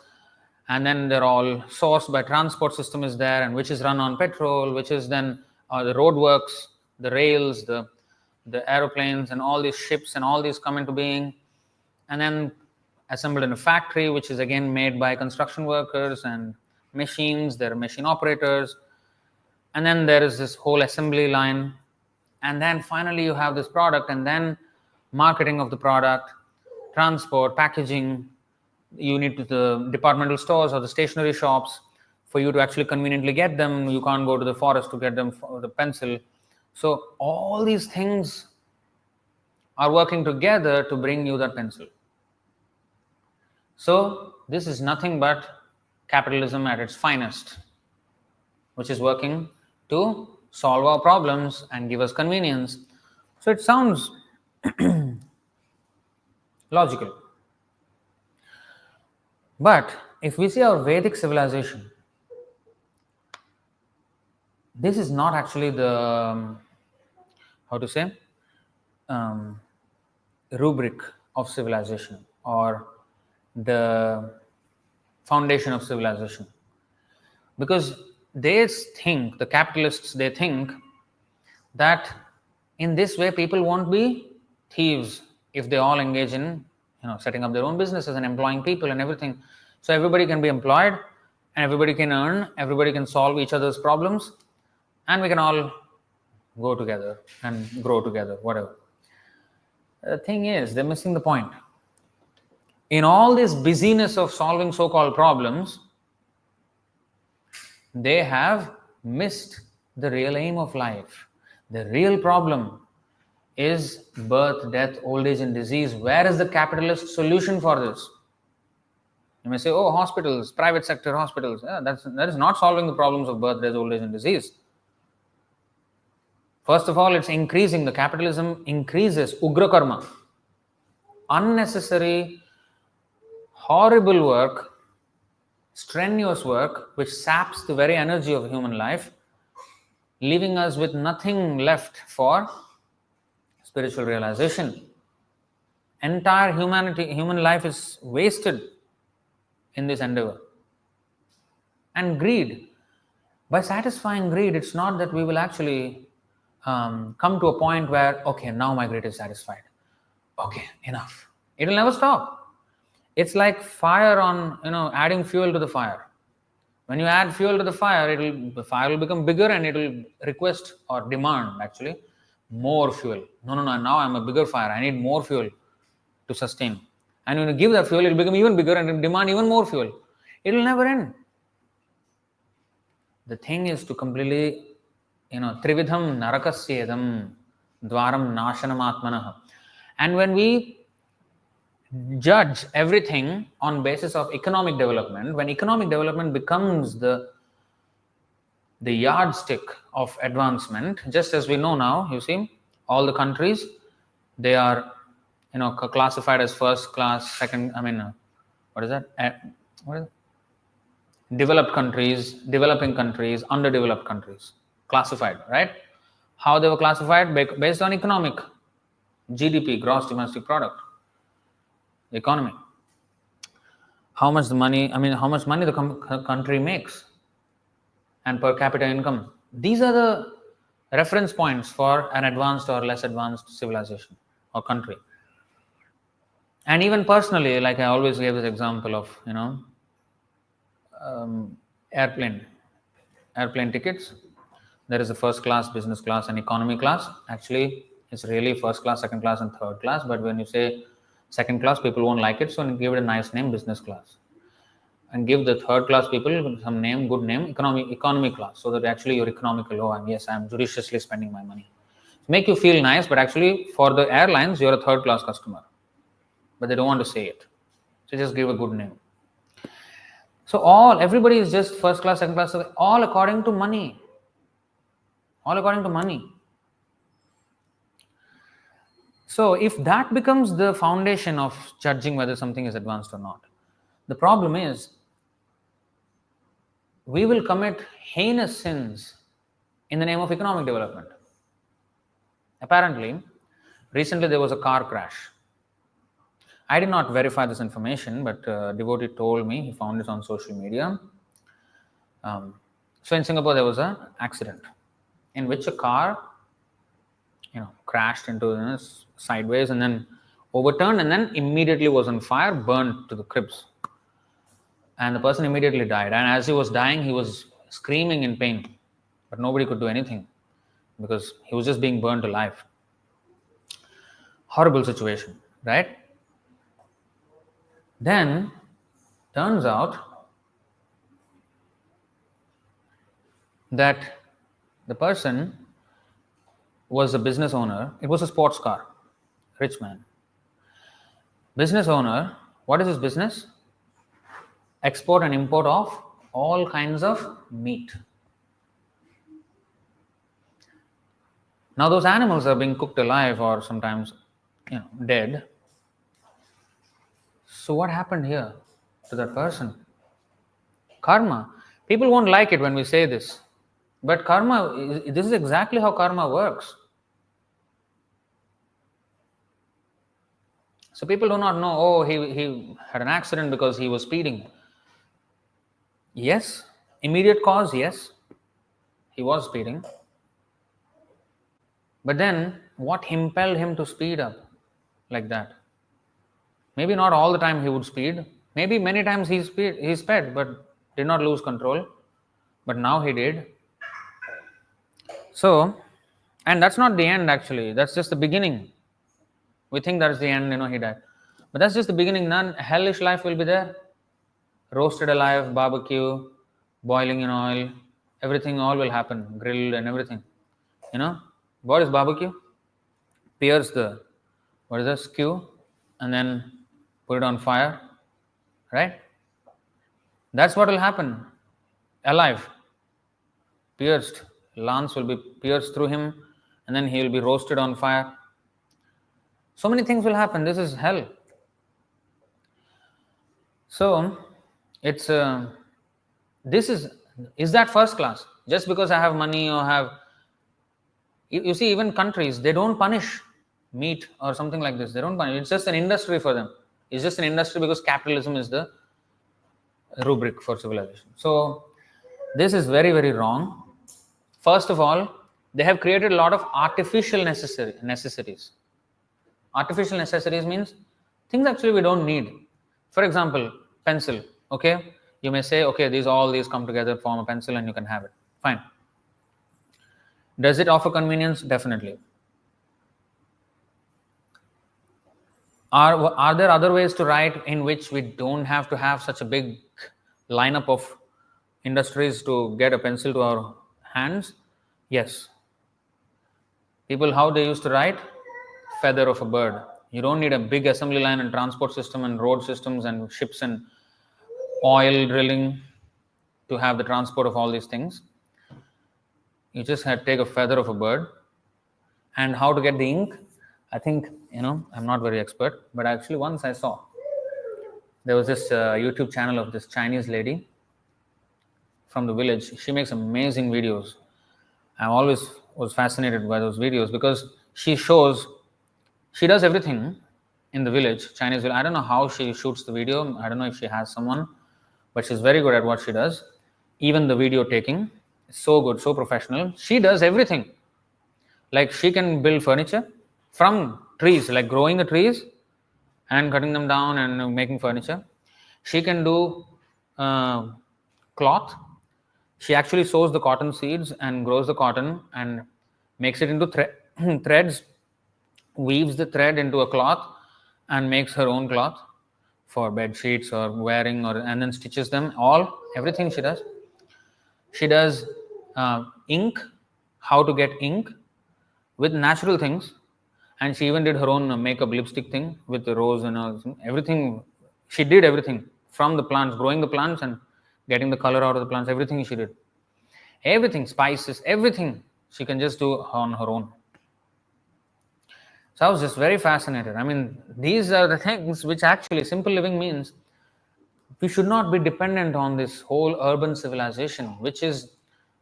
and then they're all sourced by transport system is there, and which is run on petrol, which is then the road works, the rails, the aeroplanes, and all these ships, and all these come into being, and then assembled in a factory, which is again made by construction workers and machines. There are machine operators, and then there is this whole assembly line, and then finally you have this product, and then marketing of the product, transport, packaging. You need the departmental stores or the stationery shops for you to actually conveniently get them. You can't go to the forest to get them for the pencil. So all these things are working together to bring you that pencil. So this is nothing but capitalism at its finest, which is working to solve our problems and give us convenience. So it sounds logical. But if we see our Vedic civilization, this is not actually the, rubric of civilization or the foundation of civilization. Because the capitalists, they think that in this way people won't be thieves if they all engage in setting up their own businesses and employing people and everything. So everybody can be employed and everybody can earn, everybody can solve each other's problems, and we can all go together and grow together, whatever. The thing is, they're missing the point. In all this busyness of solving so-called problems, they have missed the real aim of life. The real problem is birth, death, old age, and disease. Where is the capitalist solution for this? You may say, oh, hospitals, private sector hospitals. Yeah, that is not solving the problems of birth, death, old age, and disease. First of all, it's increasing. The capitalism increases ugra karma, unnecessary, horrible work, strenuous work, which saps the very energy of human life, leaving us with nothing left for spiritual realization. Entire human life is wasted in this endeavor. And greed. By satisfying greed, it's not that we will actually come to a point where, okay, now my greed is satisfied. Okay, enough. It will never stop. It's like fire on, adding fuel to the fire. When you add fuel to the fire, the fire will become bigger and it will request or demand actually more fuel. No, now I'm a bigger fire. I need more fuel to sustain. And when you give that fuel, it will become even bigger and it will demand even more fuel. It will never end. The thing is to completely, trividham narakasyedam dvaram nashanam atmanah. And when we judge everything on basis of economic development, when economic development becomes the yardstick of advancement, just as we know now, you see, all the countries, they are, classified as first class, second, what is that? What is it? Developed countries, developing countries, underdeveloped countries, classified, right? How they were classified? Based on economic GDP, gross domestic product, the economy. How much money the country makes, and per capita income. These are the reference points for an advanced or less advanced civilization or country. And even personally, like I always gave this example of, airplane tickets. There is a first class, business class, and economy class. Actually, it's really first class, second class, and third class. But when you say second class, people won't like it, so give it a nice name, business class, and give the third class people some name, good name, economy class, so that actually you're economical. Oh, and yes, I'm judiciously spending my money. Make you feel nice, but actually for the airlines, you're a third class customer. But they don't want to say it, so just give a good name. So everybody is just first class, second class, all according to money. All according to money. So if that becomes the foundation of judging whether something is advanced or not, the problem is we will commit heinous sins in the name of economic development. Apparently, recently there was a car crash. I did not verify this information, but a devotee told me, he found it on social media. So in Singapore, there was an accident in which a car, crashed into sideways and then overturned and then immediately was on fire, burnt to the crisp. And the person immediately died. And as he was dying, he was screaming in pain, but nobody could do anything because he was just being burnt alive. Horrible situation, right? Then turns out that the person was a business owner. It was a sports car, rich man. Business owner, what is his business? Export and import of all kinds of meat. Now those animals are being cooked alive or sometimes, dead. So what happened here to that person? Karma. People won't like it when we say this. But karma, this is exactly how karma works. So people do not know, oh, he had an accident because he was speeding. Yes. Immediate cause, yes. He was speeding. But then, what impelled him to speed up like that? Maybe not all the time he would speed. Maybe many times he sped, but did not lose control. But now he did. So, and that's not the end actually. That's just the beginning. We think that's the end, he died. But that's just the beginning. None hellish life will be there. Roasted alive, barbecue, boiling in oil, everything all will happen. Grilled and everything. What is barbecue? Pierce the, skew, and then put it on fire, right? That's what will happen. Alive, pierced. Lance will be pierced through him, and then he will be roasted on fire. So many things will happen. This is hell. So, it's this is that first class? Just because I have money or have you see, even countries, they don't punish meat or something like this. They don't punish. It's just an industry for them. It's just an industry because capitalism is the rubric for civilization. So this is very, very wrong. First of all, they have created a lot of artificial necessities. Artificial necessities means things actually we don't need. For example, pencil. Okay, you may say, okay, all these come together, form a pencil, and you can have it. Fine. Does it offer convenience? Definitely. Are there other ways to write in which we don't have to have such a big lineup of industries to get a pencil to our hands? Yes. People, how they used to write? Feather of a bird. You don't need a big assembly line and transport system and road systems and ships and oil drilling to have the transport of all these things. You just had to take a feather of a bird. And how to get the ink? I think, I'm not very expert, but actually once I saw there was this YouTube channel of this Chinese lady from the village. She makes amazing videos. I always was fascinated by those videos because she does everything in the village, Chinese village. I don't know how she shoots the video. I don't know if she has someone, but she's very good at what she does. Even the video taking is so good, so professional. She does everything. Like she can build furniture from trees, like growing the trees and cutting them down and making furniture. She can do cloth. She actually sows the cotton seeds and grows the cotton and makes it into threads, weaves the thread into a cloth and makes her own cloth for bed sheets or wearing, and then stitches them. Everything she does. She does ink, how to get ink with natural things, and she even did her own makeup lipstick thing with the rose and everything. She did everything from the plants, growing the plants and getting the color out of the plants. Everything she did, everything, spices, everything she can just do on her own. So I was just very fascinated. I mean, these are the things which actually simple living means. We should not be dependent on this whole urban civilization, which is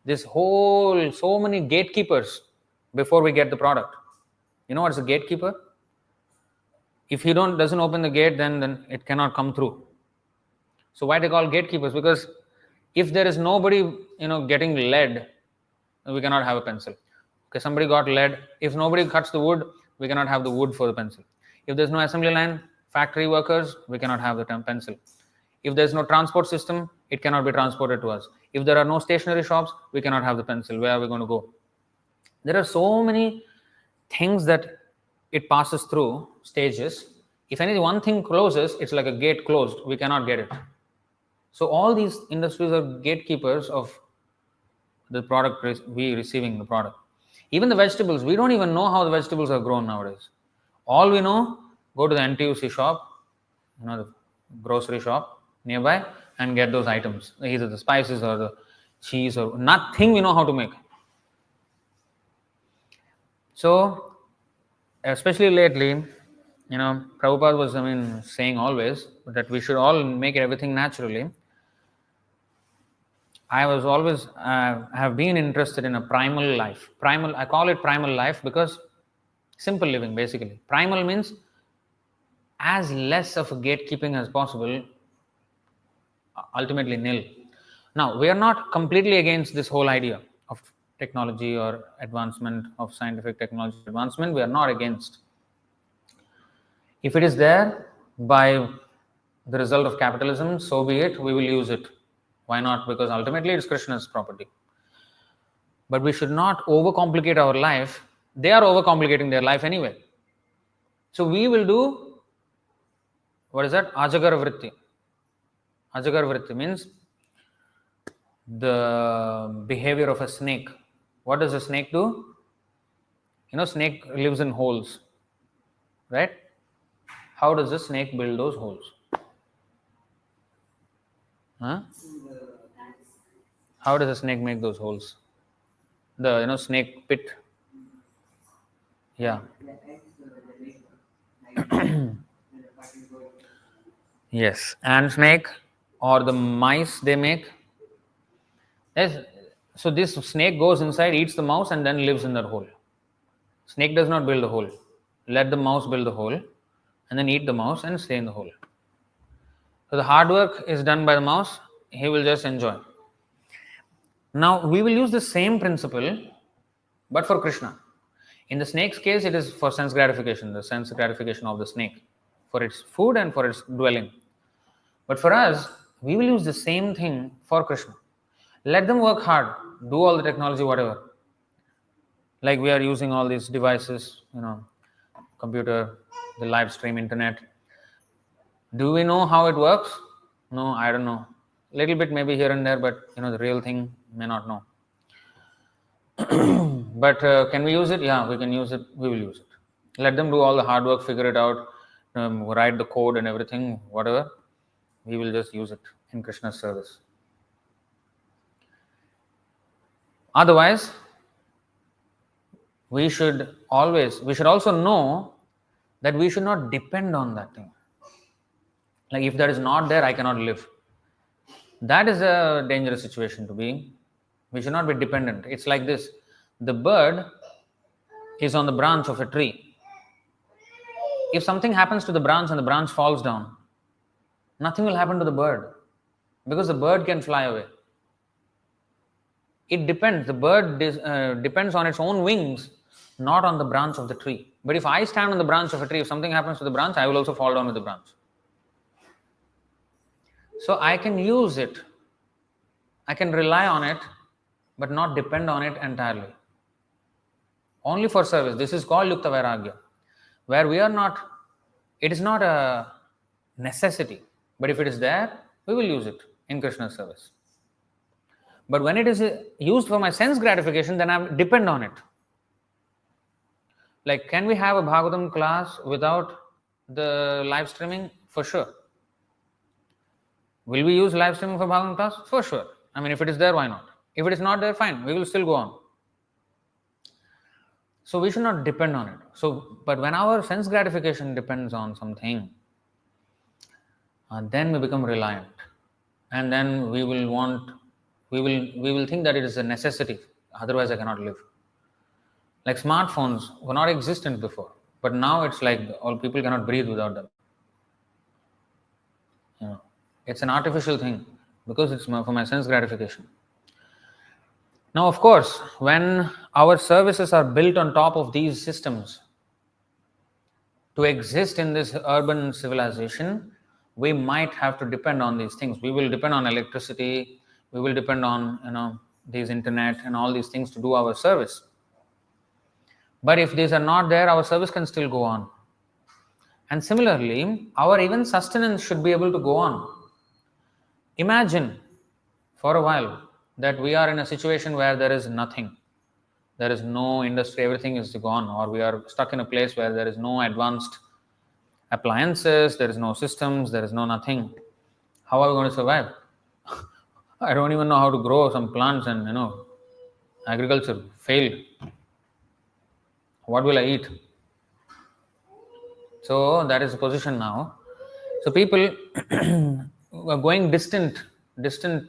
this whole, so many gatekeepers before we get the product. You know what's a gatekeeper? If he doesn't open the gate, then it cannot come through. So why they call gatekeepers? Because if there is nobody, getting lead, we cannot have a pencil. Okay, somebody got lead. If nobody cuts the wood, we cannot have the wood for the pencil. If there's no assembly line, factory workers, we cannot have the pencil. If there's no transport system, it cannot be transported to us. If there are no stationery shops, we cannot have the pencil. Where are we going to go? There are so many things that it passes through stages. If any one thing closes, it's like a gate closed. We cannot get it. So all these industries are gatekeepers of the product, we receiving the product. Even the vegetables, we don't even know how the vegetables are grown nowadays. All we know, go to the NTUC shop, the grocery shop nearby, and get those items, either the spices or the cheese or nothing we know how to make. So, especially lately, Prabhupada was, saying always that we should all make everything naturally. I was always have been interested in a primal life. I call it primal life because simple living, basically. Primal means as less of a gatekeeping as possible, ultimately nil. Now, we are not completely against this whole idea of technology or advancement of scientific technology advancement. We are not against. If it is there by the result of capitalism, so be it, we will use it. Why not? Because ultimately it's Krishna's property. But we should not overcomplicate our life. They are overcomplicating their life anyway. So we will do, what is that? Ajagar vritti. Ajagar vritti means the behavior of a snake. What does a snake do? Snake lives in holes, right? How does a snake build those holes? Huh? How does a snake make those holes? The snake pit. Yeah. Yes. And snake or the mice they make. Yes. So this snake goes inside, eats the mouse, and then lives in that hole. Snake does not build the hole. Let the mouse build the hole, and then eat the mouse and stay in the hole. So the hard work is done by the mouse. He will just enjoy. Now we will use the same principle, but for Krishna. In the snake's case, it is for sense gratification, the sense gratification of the snake, for its food and for its dwelling. But for us, we will use the same thing for Krishna. Let them work hard, do all the technology, whatever. Like we are using all these devices, computer, the live stream, internet. Do we know how it works? No, I don't know. Little bit maybe here and there, but the real thing may not know. But can we use it? Yeah, we can use it. We will use it. Let them do all the hard work, figure it out, write the code and everything, whatever. We will just use it in Krishna's service. Otherwise, we should also know that we should not depend on that thing. Like if that is not there, I cannot live. That is a dangerous situation to be in. We should not be dependent. It's like this. The bird is on the branch of a tree. If something happens to the branch and the branch falls down, nothing will happen to the bird because the bird can fly away. It depends. The bird depends on its own wings, not on the branch of the tree. But if I stand on the branch of a tree, if something happens to the branch, I will also fall down with the branch. So I can use it. I can rely on it, but not depend on it entirely. Only for service. This is called Yukta Vairagya, where we are not, it is not a necessity, but if it is there, we will use it in Krishna's service. But when it is used for my sense gratification, then I depend on it. Like, can we have a Bhagavatam class without the live streaming? For sure. Will we use live streaming for Bhagavatam class? For sure. I mean, if it is there, why not? If it is not there, fine. We will still go on. So we should not depend on it. But when our sense gratification depends on something, then we become reliant, and then we will think that it is a necessity. Otherwise, I cannot live. Like smartphones were not existent before, but now it's like all people cannot breathe without them. It's an artificial thing because it's for my sense gratification. Now, of course, when our services are built on top of these systems, to exist in this urban civilization, we might have to depend on these things. We will depend on electricity, we will depend on these internet and all these things to do our service. But if these are not there, our service can still go on. And similarly, our even sustenance should be able to go on. Imagine for a while that we are in a situation where there is nothing. There is no industry, everything is gone, or we are stuck in a place where there is no advanced appliances, there is no systems, there is no nothing. How are we going to survive? I don't even know how to grow some plants, and agriculture failed. What will I eat? So that is the position now. So people are going distancing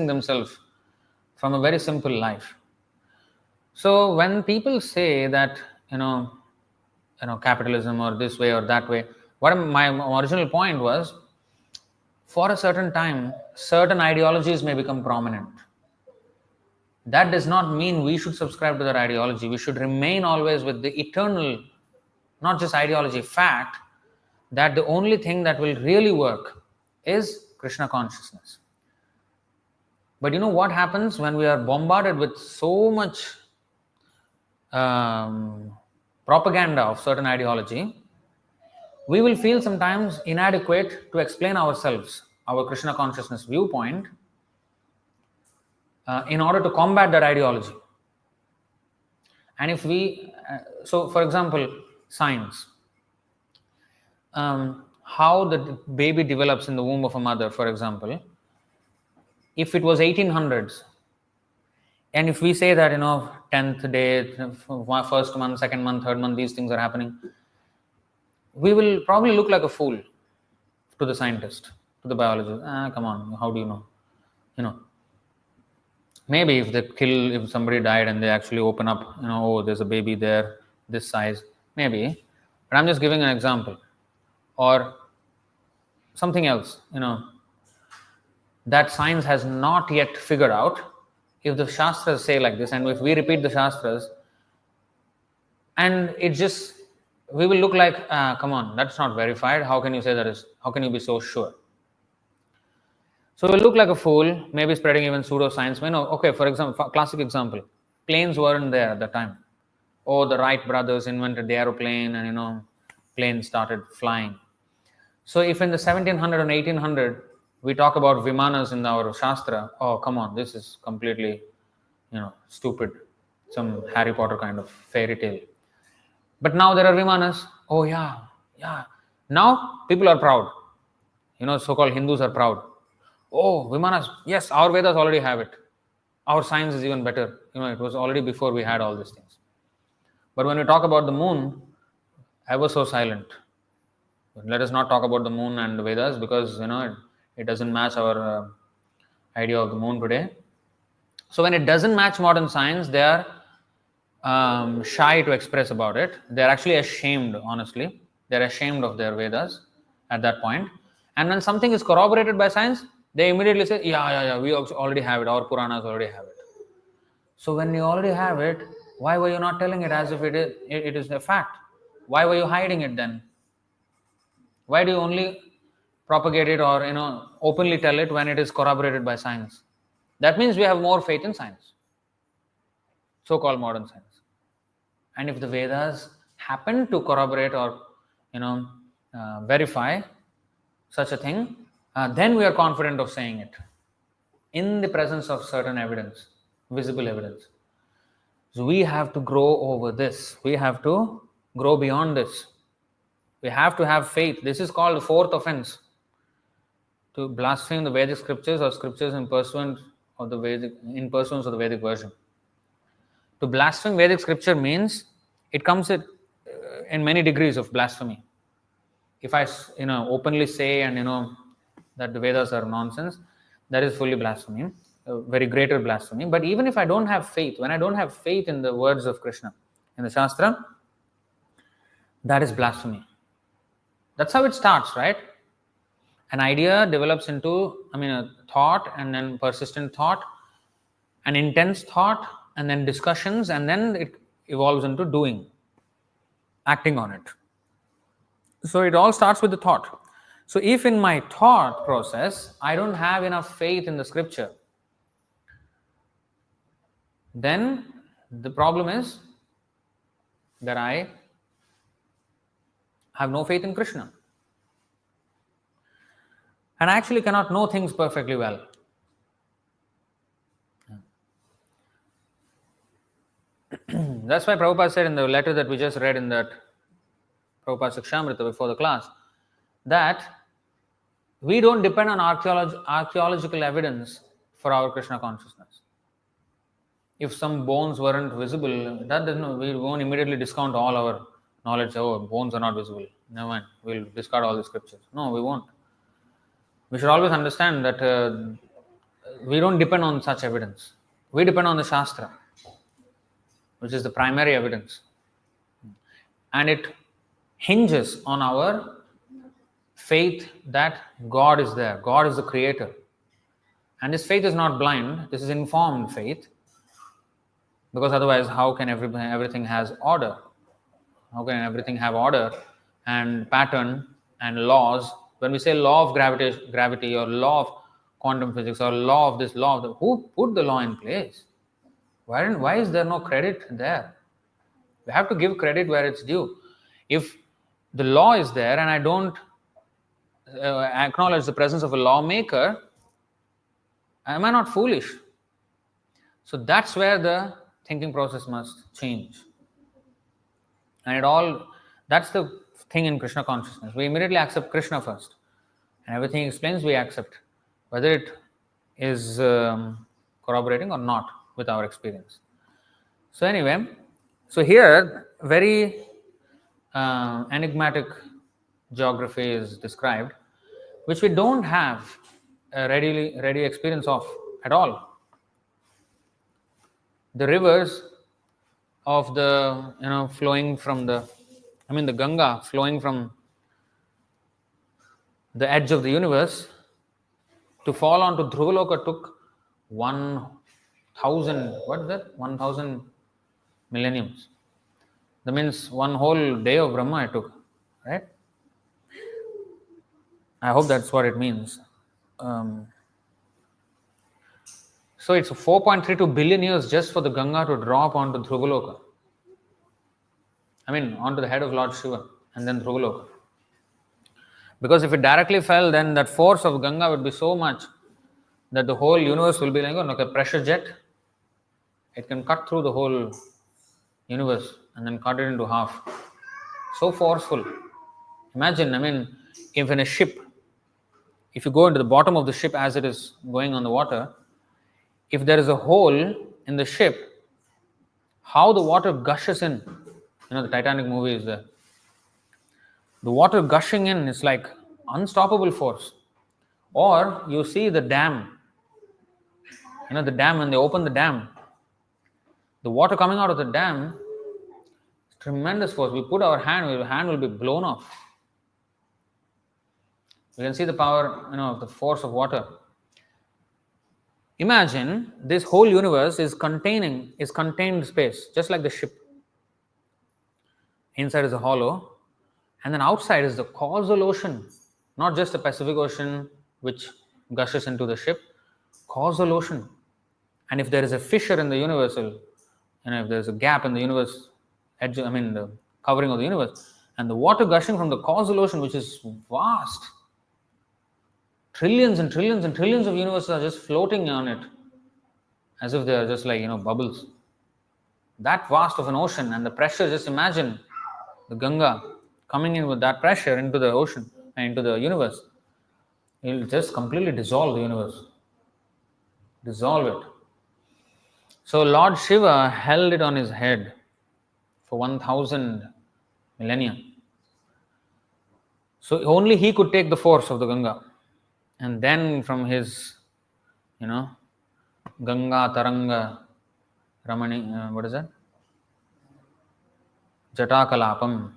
themselves from a very simple life. So when people say that capitalism or this way or that way, what my original point was, for a certain time, certain ideologies may become prominent. That does not mean we should subscribe to that ideology. We should remain always with the eternal, not just ideology, fact that the only thing that will really work is Krishna consciousness. But you know what happens when we are bombarded with so much propaganda of certain ideology? We will feel sometimes inadequate to explain ourselves, our Krishna consciousness viewpoint, in order to combat that ideology. And if we, so for example, science, how the baby develops in the womb of a mother, for example, if it was 1800s, and if we say that, 10th day, first month, second month, third month, these things are happening, we will probably look like a fool to the scientist, to the biologist. Come on, how do you know? You know, maybe if somebody died and they actually open up, oh, there's a baby there, this size, maybe. But I'm just giving an example. Or something else, that science has not yet figured out. If the Shastras say like this, and if we repeat the Shastras, and it just, we will look like, come on, that's not verified. How can you say that is, how can you be so sure? So we'll look like a fool, maybe spreading even pseudoscience. Okay, for example, classic example, planes weren't there at the time. Oh, the Wright brothers invented the aeroplane and, planes started flying. So if in the 1700 and 1800, we talk about Vimanas in our Shastra, oh, come on, this is completely, stupid. Some Harry Potter kind of fairy tale. But now there are Vimanas. Oh, yeah. Now people are proud. So-called Hindus are proud. Oh, Vimanas, yes, our Vedas already have it. Our science is even better. It was already before we had all these things. But when we talk about the moon, ever so silent. Let us not talk about the moon and the Vedas, because it doesn't match our idea of the moon today. So when it doesn't match modern science, they are shy to express about it. They are actually ashamed, honestly. They are ashamed of their Vedas at that point. And when something is corroborated by science, they immediately say, yeah, we already have it. Our Puranas already have it. So when you already have it, why were you not telling it as if it is a fact? Why were you hiding it then? Why do you only propagate it or openly tell it when it is corroborated by science? That means we have more faith in science, so-called modern science. And if the Vedas happen to corroborate or verify such a thing, then we are confident of saying it in the presence of certain evidence, visible evidence. So we have to grow over this. We have to grow beyond this. We have to have faith. This is called the fourth offense. To blaspheme the Vedic scriptures or scriptures in pursuance of the Vedic version. To blaspheme Vedic scripture means it comes in many degrees of blasphemy. If I openly say and that the Vedas are nonsense, that is fully blasphemy, a very greater blasphemy. But even if I don't have faith, when I don't have faith in the words of Krishna in the Shastra, that is blasphemy. That's how it starts, right? An idea develops into, a thought, and then persistent thought, an intense thought, and then discussions, and then it evolves into doing, acting on it. So it all starts with the thought. So if in my thought process, I don't have enough faith in the scripture, then the problem is that I have no faith in Krishna. And I actually cannot know things perfectly well. That's why Prabhupada said in the letter that we just read in that Prabhupada Shikshamrita before the class, that we don't depend on archaeological evidence for our Krishna consciousness. If some bones weren't visible, that doesn't, we won't immediately discount all our knowledge. Oh, bones are not visible. Never mind, we'll discard all the scriptures. No, we won't. We should always understand that we don't depend on such evidence. We depend on the Shastra, which is the primary evidence. And it hinges on our faith that God is there. God is the creator. And this faith is not blind. This is informed faith. Because otherwise, how can everything has order? How can everything have order and pattern and laws? When we say law of gravity or law of quantum physics or law of this, law of that, who put the law in place? Why is there no credit there? We have to give credit where it's due. If the law is there and I don't acknowledge the presence of a lawmaker, am I not foolish? So that's where the thinking process must change. And that's the thing in Krishna consciousness. We immediately accept Krishna first. And everything explains, we accept. Whether it is corroborating or not with our experience. So anyway, so here very enigmatic geography is described, which we don't have a ready experience of at all. The rivers of the flowing from the the Gaṅgā flowing from the edge of the universe to fall onto Dhruvaloka took 1,000, what is that? 1,000 millenniums. That means one whole day of Brahma it took, right? I hope that's what it means. So it's 4.32 billion years just for the Gaṅgā to drop onto Dhruvaloka. Onto the head of Lord Shiva and then Dhruvaloka. Because if it directly fell, then that force of Gaṅgā would be so much that the whole universe will be like a pressure jet. It can cut through the whole universe and then cut it into half. So forceful. Imagine, if in a ship, if you go into the bottom of the ship as it is going on the water, if there is a hole in the ship, how the water gushes in. The Titanic movie is there. The water gushing in is like unstoppable force. Or you see the dam. The dam, when they open the dam, the water coming out of the dam, tremendous force. We put our hand will be blown off. You can see the power, of the force of water. Imagine this whole universe is contained space, just like the ship. Inside is a hollow, and then outside is the causal ocean, not just the Pacific Ocean which gushes into the ship, causal ocean. And if there is a fissure in the universal, if there is a gap in the universe, the covering of the universe, and the water gushing from the causal ocean, which is vast, trillions and trillions and trillions of universes are just floating on it, as if they are just like, bubbles. That vast of an ocean, and the pressure, just imagine the Gaṅgā coming in with that pressure into the ocean and into the universe. It will just completely dissolve the universe. Dissolve it. So Lord Shiva held it on his head for 1,000 millennia. So only he could take the force of the Gaṅgā. And then from his, Gaṅgā Taranga Ramani, what is that? Jatakalapam.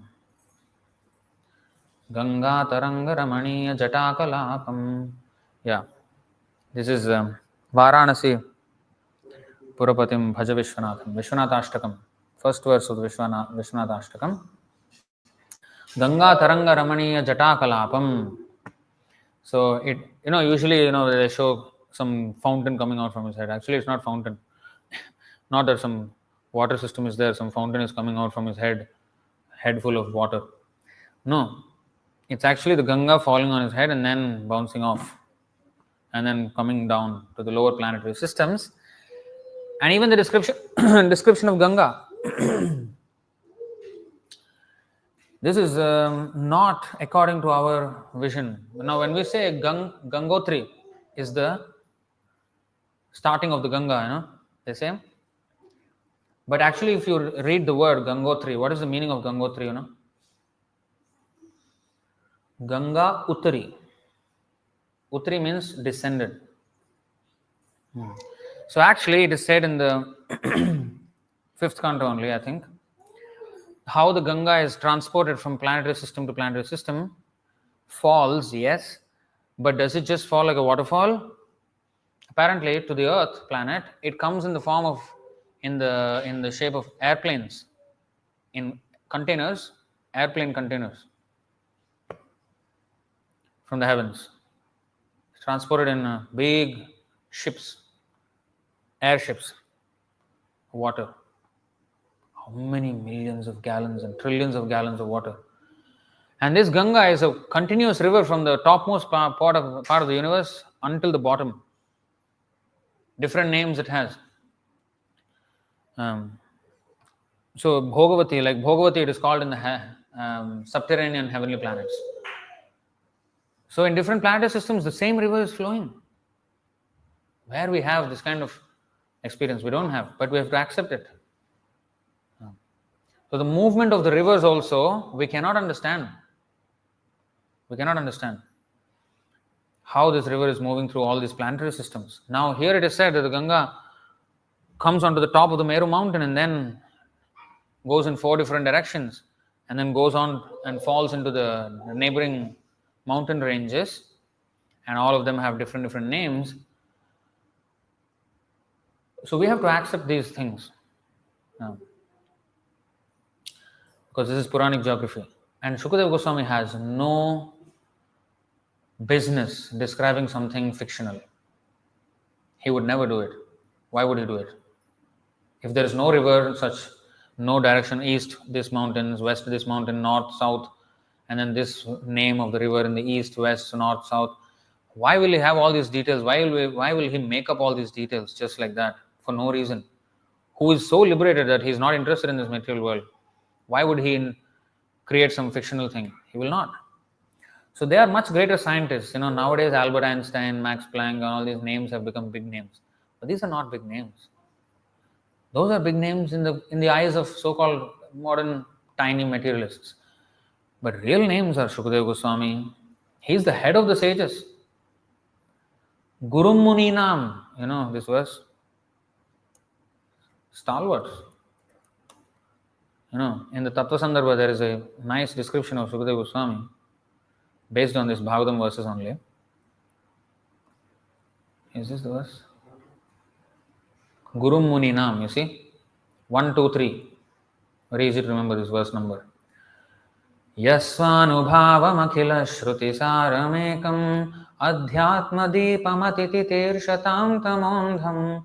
Gaṅgā Taranga Ramaniya Jatakalapam. Yeah. This is Varanasi Purapatim Bhaja Vishwanatham. Vishwanathashtakam. First verse of the Vishwanathashtakam. Gaṅgā Taranga Ramaniya Jatakalapam. So it, usually, they show some fountain coming out from his head. Actually, it's not fountain. Not that some water system is there, some fountain is coming out from his head full of water. No. It's actually the Gaṅgā falling on his head and then bouncing off and then coming down to the lower planetary systems. And even the description of Gaṅgā. This is not according to our vision. Now, when we say Gangotri is the starting of the Gaṅgā, they say. But actually, if you read the word Gangotri, what is the meaning of Gangotri, Gaṅgā Uttari. Uttari means descended. So actually, it is said in the 5th canto only, I think, how the Gaṅgā is transported from planetary system to planetary system. Falls, yes, but does it just fall like a waterfall? Apparently, to the Earth planet, it comes in the form of, in the shape of airplanes, in containers, airplane containers from the heavens. It's transported in big ships, airships, water. How many millions of gallons and trillions of gallons of water. And this Gaṅgā is a continuous river from the topmost part of the universe until the bottom. Different names it has. So Bhogavati, like Bhogavati, it is called in the subterranean heavenly planets. So in different planetary systems, the same river is flowing. Where we have this kind of experience, we don't have, but we have to accept it. So the movement of the rivers also, we cannot understand. We cannot understand how this river is moving through all these planetary systems. Now here it is said that the Gaṅgā comes onto the top of the Meru mountain and then goes in 4 different directions and then goes on and falls into the neighboring mountain ranges, and all of them have different names. So we have to accept these things because this is Puranic geography, and Shukadeva Goswami has no business describing something fictional. He would never do it. Why would he do it? If there is no river, such no direction, east this mountains, west this mountain, north, south, and then this name of the river in the east, west, north, south, why will he have all these details? Why will he make up all these details just like that for no reason? Who is so liberated that he is not interested in this material world? Why would he create some fictional thing? He will not. So they are much greater scientists. Nowadays Albert Einstein, Max Planck, and all these names have become big names. But these are not big names. Those are big names in the eyes of so-called modern tiny materialists. But real names are Shukadeva Goswami. He is the head of the sages. Gurum Muninam, this verse. Stalwarts. In the Tattvavit there is a nice description of Shukadeva Goswami based on this Bhagavatam verses only. Is this the verse? Gurum Muninam, you see? 1, 2, 3. Very easy to remember this verse number. Yasvanubhavam akhila shruti saramekam adhyatma deepamati tirshatam tamondham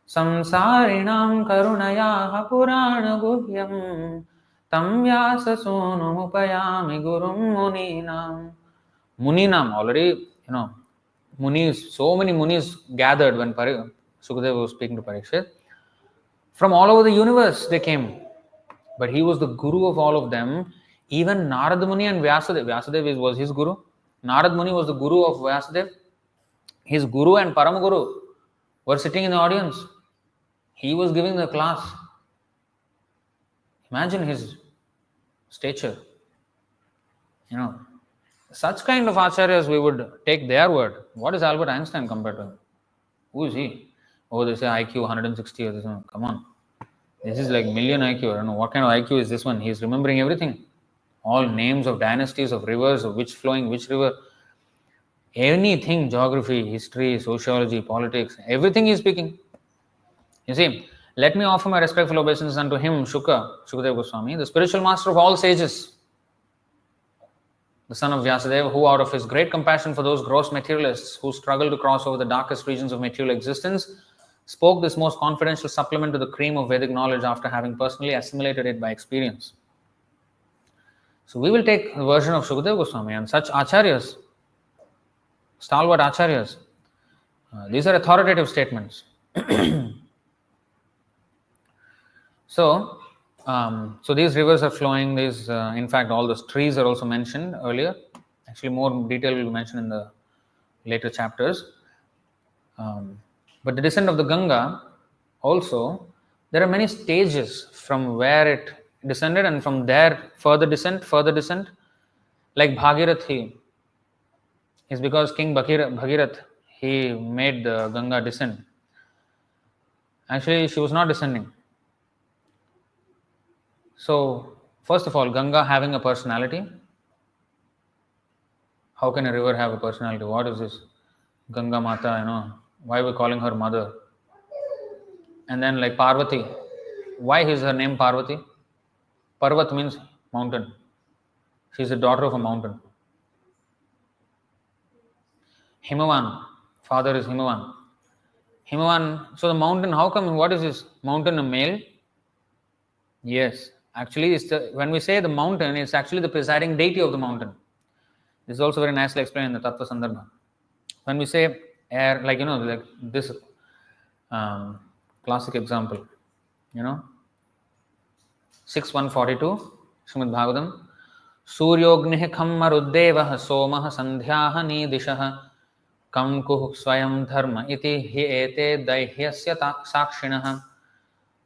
samsarinam karunayaha purana guhyam tam vyasa sonumupayami gurum muninam. Muninam, already, Munis, so many Munis gathered when Sukadeva was speaking to Parikshit. From all over the universe they came. But he was the guru of all of them. Even Narad Muni and Vyasadeva. Vyasadeva was his guru. Narad Muni was the guru of Vyasadeva. His guru and Paramaguru were sitting in the audience. He was giving the class. Imagine his stature. Such kind of acharyas, we would take their word. What is Albert Einstein compared to him? Who is he? Oh, they say IQ 160 or this one. Come on. This is like million IQ. I don't know what kind of IQ is this one. He is remembering everything. All names of dynasties, of rivers, of which flowing which river. Anything, geography, history, sociology, politics, everything he is speaking. You see, let me offer my respectful obeisances unto him, Shukadeva Goswami, the spiritual master of all sages, the son of Vyasadeva, who out of his great compassion for those gross materialists who struggle to cross over the darkest regions of material existence, spoke this most confidential supplement to the cream of Vedic knowledge after having personally assimilated it by experience. So we will take the version of Shukadeva Goswami and such acharyas, stalwart acharyas. These are authoritative statements. So these rivers are flowing. In fact, all those trees are also mentioned earlier. Actually, more detail will be mentioned in the later chapters. But the descent of the Gaṅgā also, there are many stages from where it descended, and from there further descent. Like Bhagirathi is because King Bhagirath, he made the Gaṅgā descend. Actually, she was not descending. So, first of all, Gaṅgā having a personality. How can a river have a personality? What is this? Gaṅgā Mata, why are we calling her mother? And then like Parvati. Why is her name Parvati? Parvat means mountain. She is the daughter of a mountain. Himavan, father is Himavan. Himavan, so the mountain, how come, what is this? Mountain a male? Yes, actually when we say the mountain, it's actually the presiding deity of the mountain. This is also very nicely explained in the Tattva Sandarbha. When we say air, like this classic example, 6.142 Srimad Bhagavatam, Suryognih Khammaruddevah Somah Sandhyaha Nidishah kam kuh swayam dharma iti hi ete daihyasya sakshinah.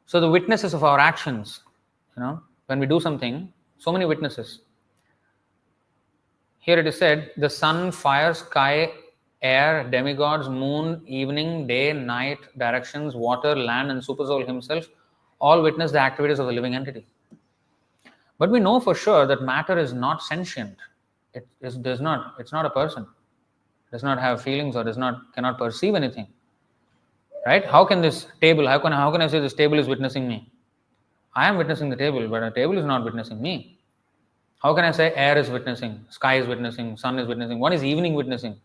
So the witnesses of our actions, when we do something, so many witnesses. Here it is said, the sun, fire, sky, air, demigods, moon, evening, day, night, directions, water, land, and Supersoul himself all witness the activities of the living entity. But we know for sure that matter is not sentient. It's not a person. It does not have feelings or cannot perceive anything. Right? How can this table, how can I say this table is witnessing me? I am witnessing the table, but a table is not witnessing me. How can I say air is witnessing, sky is witnessing, sun is witnessing? What is evening witnessing?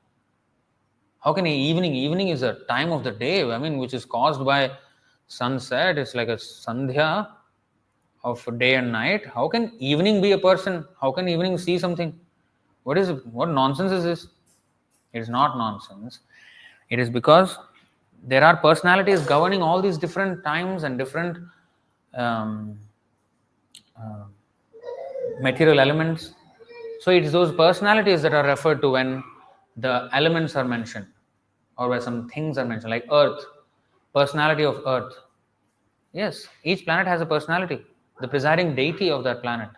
How can evening? Evening is a time of the day, which is caused by sunset. It's like a sandhya of day and night. How can evening be a person? How can evening see something? What nonsense is this? It is not nonsense. It is because there are personalities governing all these different times and different material elements. So it is those personalities that are referred to when the elements are mentioned or where some things are mentioned, like Earth, personality of Earth. Yes, each planet has a personality, the presiding deity of that planet.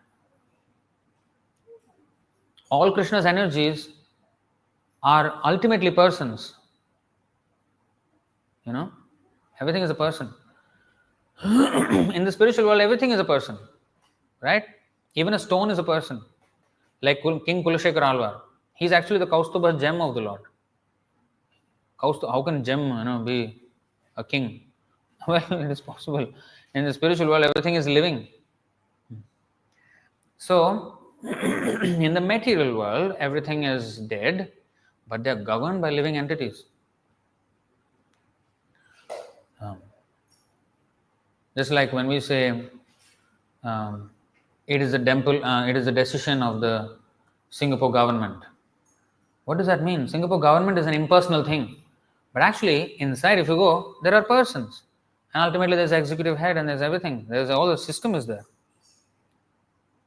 All Krishna's energies are ultimately persons. Everything is a person. In the spiritual world, everything is a person, right? Even a stone is a person. Like King Kulashekar Alvar, he's actually the Kaustubha gem of the Lord. How can gem, be a king? Well, it is possible. In the spiritual world, everything is living. So, in the material world, everything is dead, but they are governed by living entities. Just like when we say it is a decision of the Singapore government. What does that mean? Singapore government is an impersonal thing. But actually, inside, if you go, there are persons. And ultimately, there's executive head and there's everything. There's all the system is there.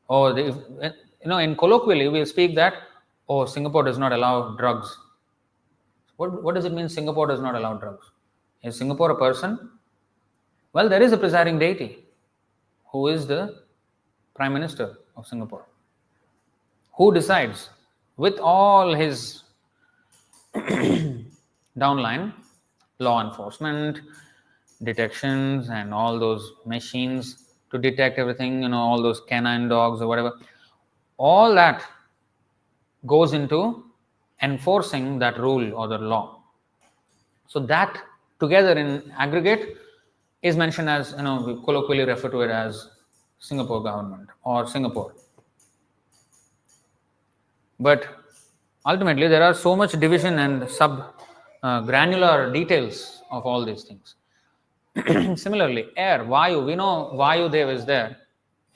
Or, in colloquially, we speak that, Singapore does not allow drugs. What does it mean Singapore does not allow drugs? Is Singapore a person? Well, there is a presiding deity who is the Prime Minister of Singapore. Who decides with all his downline, law enforcement, detections, and all those machines to detect everything, all those canine dogs or whatever, all that goes into enforcing that rule or the law. So that together in aggregate is mentioned as, we colloquially refer to it as Singapore government or Singapore. But ultimately, there are so much division and granular details of all these things. Similarly, air, Vayu, we know Vayu Dev is there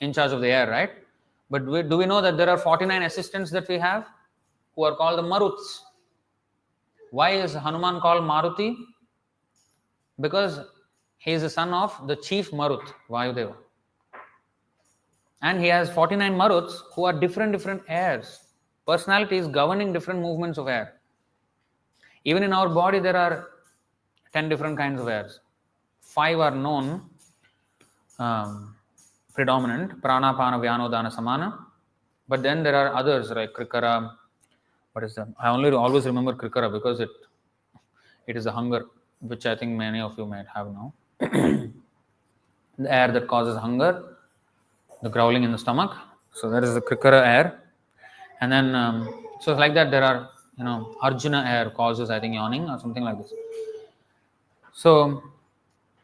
in charge of the air, right? But do we know that there are 49 assistants that we have who are called the Maruts? Why is Hanuman called Maruti? Because he is the son of the chief Marut, Vayudeva. And he has 49 Maruts who are different airs, personalities governing different movements of air. Even in our body, there are 10 different kinds of airs. 5 are known, predominant, prana, pana, vyano, dana, samana. But then there are others like krikara. What is that? I always remember krikara because it is a hunger, which I think many of you might have now. The air that causes hunger, the growling in the stomach. So that is the krikara air. And then, so like that, there are, Arjuna air causes, I think, yawning or something like this. So,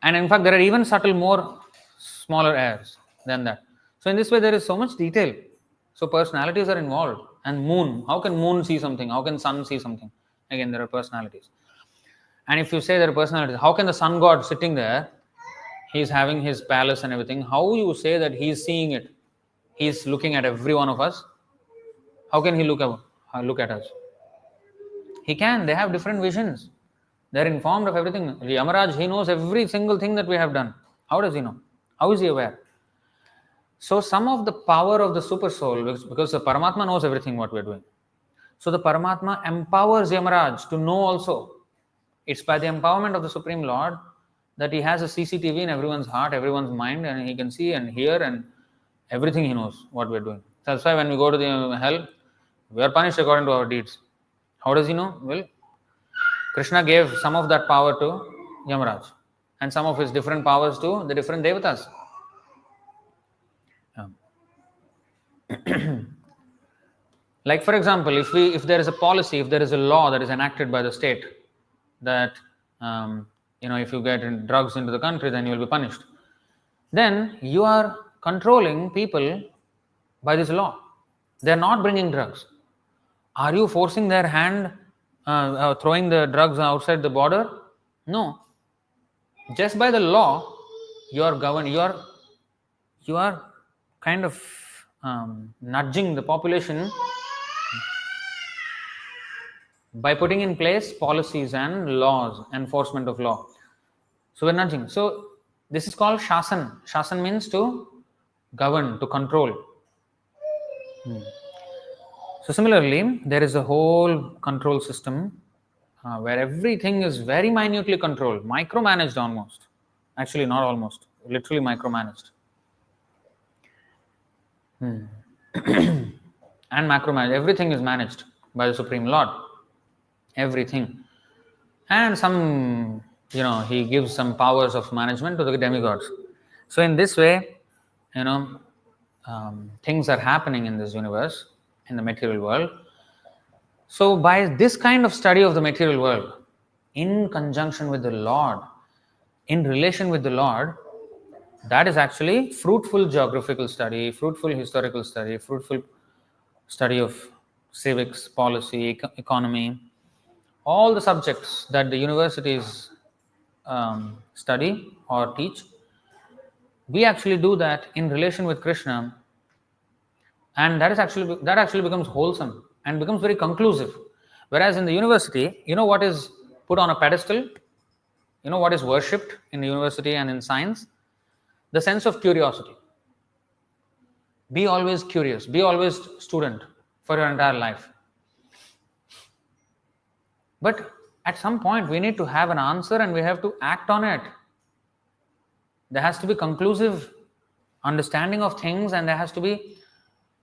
and in fact, there are even more smaller airs than that. So in this way, there is so much detail. So personalities are involved. And moon, how can moon see something? How can sun see something? Again, there are personalities. And if you say there are personalities, how can the sun god sitting there, he's having his palace and everything, how you say that he's seeing it? He's looking at every one of us. How can he look at us? He can. They have different visions. They're informed of everything. Yamaraj, he knows every single thing that we have done. How does he know? How is he aware? So some of the power of the super soul, because the Paramatma knows everything what we're doing. So the Paramatma empowers Yamaraj to know also. It's by the empowerment of the Supreme Lord that he has a CCTV in everyone's heart, everyone's mind, and he can see and hear and everything he knows what we're doing. That's why when we go to the hell, we are punished according to our deeds. How does he know? Well, Krishna gave some of that power to Yamaraj and some of his different powers to the different devatas. Like for example, if there is a policy, if there is a law that is enacted by the state that if you get drugs into the country, then you will be punished. Then you are controlling people by this law. They are not bringing drugs. Are you forcing their hand, throwing the drugs outside the border? No. Just by the law, you are governed. You are kind of nudging the population by putting in place policies and laws, enforcement of law. So we're nudging. So this is called shasan. Shasan means to govern, to control. So similarly, there is a whole control system where everything is very minutely controlled, micromanaged almost. Actually, not almost, literally micromanaged. And macromanaged. Everything is managed by the Supreme Lord. Everything. And some, he gives some powers of management to the demigods. So in this way, things are happening in this universe, in the material world. So by this kind of study of the material world, in conjunction with the Lord, in relation with the Lord, that is actually fruitful geographical study, fruitful historical study, fruitful study of civics, policy, economy, all the subjects that the universities study or teach. We actually do that in relation with Krishna, and that actually becomes wholesome and becomes very conclusive. Whereas in the university, what is put on a pedestal, what is worshipped in the university and in science? The sense of curiosity. Be always curious, be always student for your entire life. But at some point we need to have an answer and we have to act on it. There has to be conclusive understanding of things, and there has to be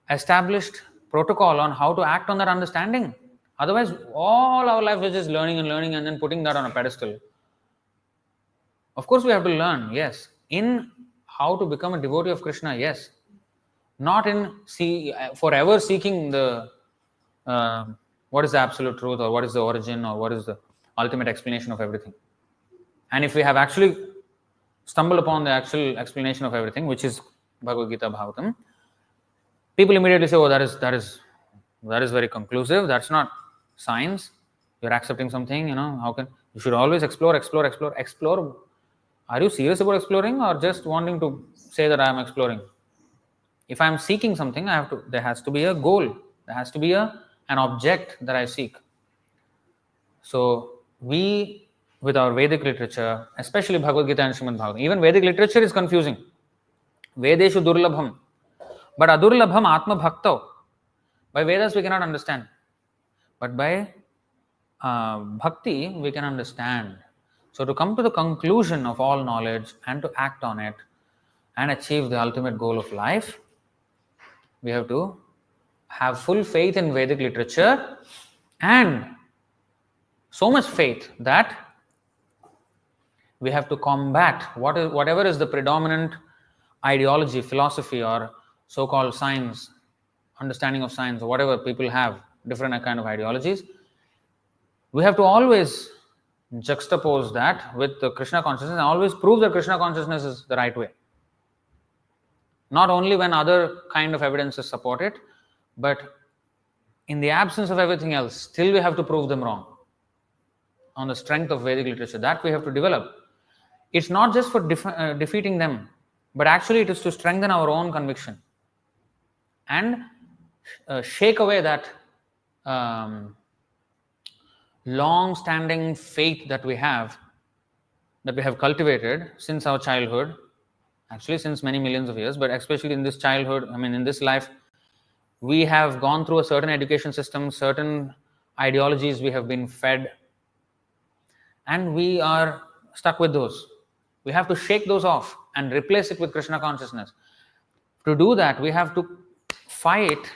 established protocol on how to act on that understanding. Otherwise, all our life is just learning and then putting that on a pedestal. Of course, we have to learn, yes. In how to become a devotee of Krishna, yes. Not in forever seeking the what is the absolute truth, or what is the origin, or what is the ultimate explanation of everything. And if we have actually stumbled upon the actual explanation of everything, which is Bhagavad Gita Bhagavatam, people immediately say, oh, that is very conclusive, that's not science, you're accepting something, how can you should always explore. Are you serious about exploring, or just wanting to say that I am exploring? If I am seeking something, there has to be a goal, there has to be an object that I seek. So we, with our Vedic literature, especially Bhagavad Gita and Srimad Bhagavatam, even Vedic literature is confusing. Vedeshu durlabham, but adurlabham atma bhaktav. By Vedas we cannot understand, but by bhakti we can understand. So to come to the conclusion of all knowledge and to act on it and achieve the ultimate goal of life, we have to have full faith in Vedic literature, and so much faith that we have to combat whatever is the predominant ideology, philosophy, or so-called science, understanding of science, or whatever people have, different kind of ideologies. We have to always juxtapose that with the Krishna consciousness and always prove that Krishna consciousness is the right way. Not only when other kind of evidences support it, but in the absence of everything else, still we have to prove them wrong. On the strength of Vedic literature, that we have to develop. It's not just for defeating them, but actually it is to strengthen our own conviction and shake away that long-standing faith that we have cultivated since our childhood, actually since many millions of years, but especially in this childhood, in this life, We have gone through a certain education system, certain ideologies we have been fed, and we are stuck with those. We have to shake those off and replace it with Krishna consciousness. To do that, we have to fight.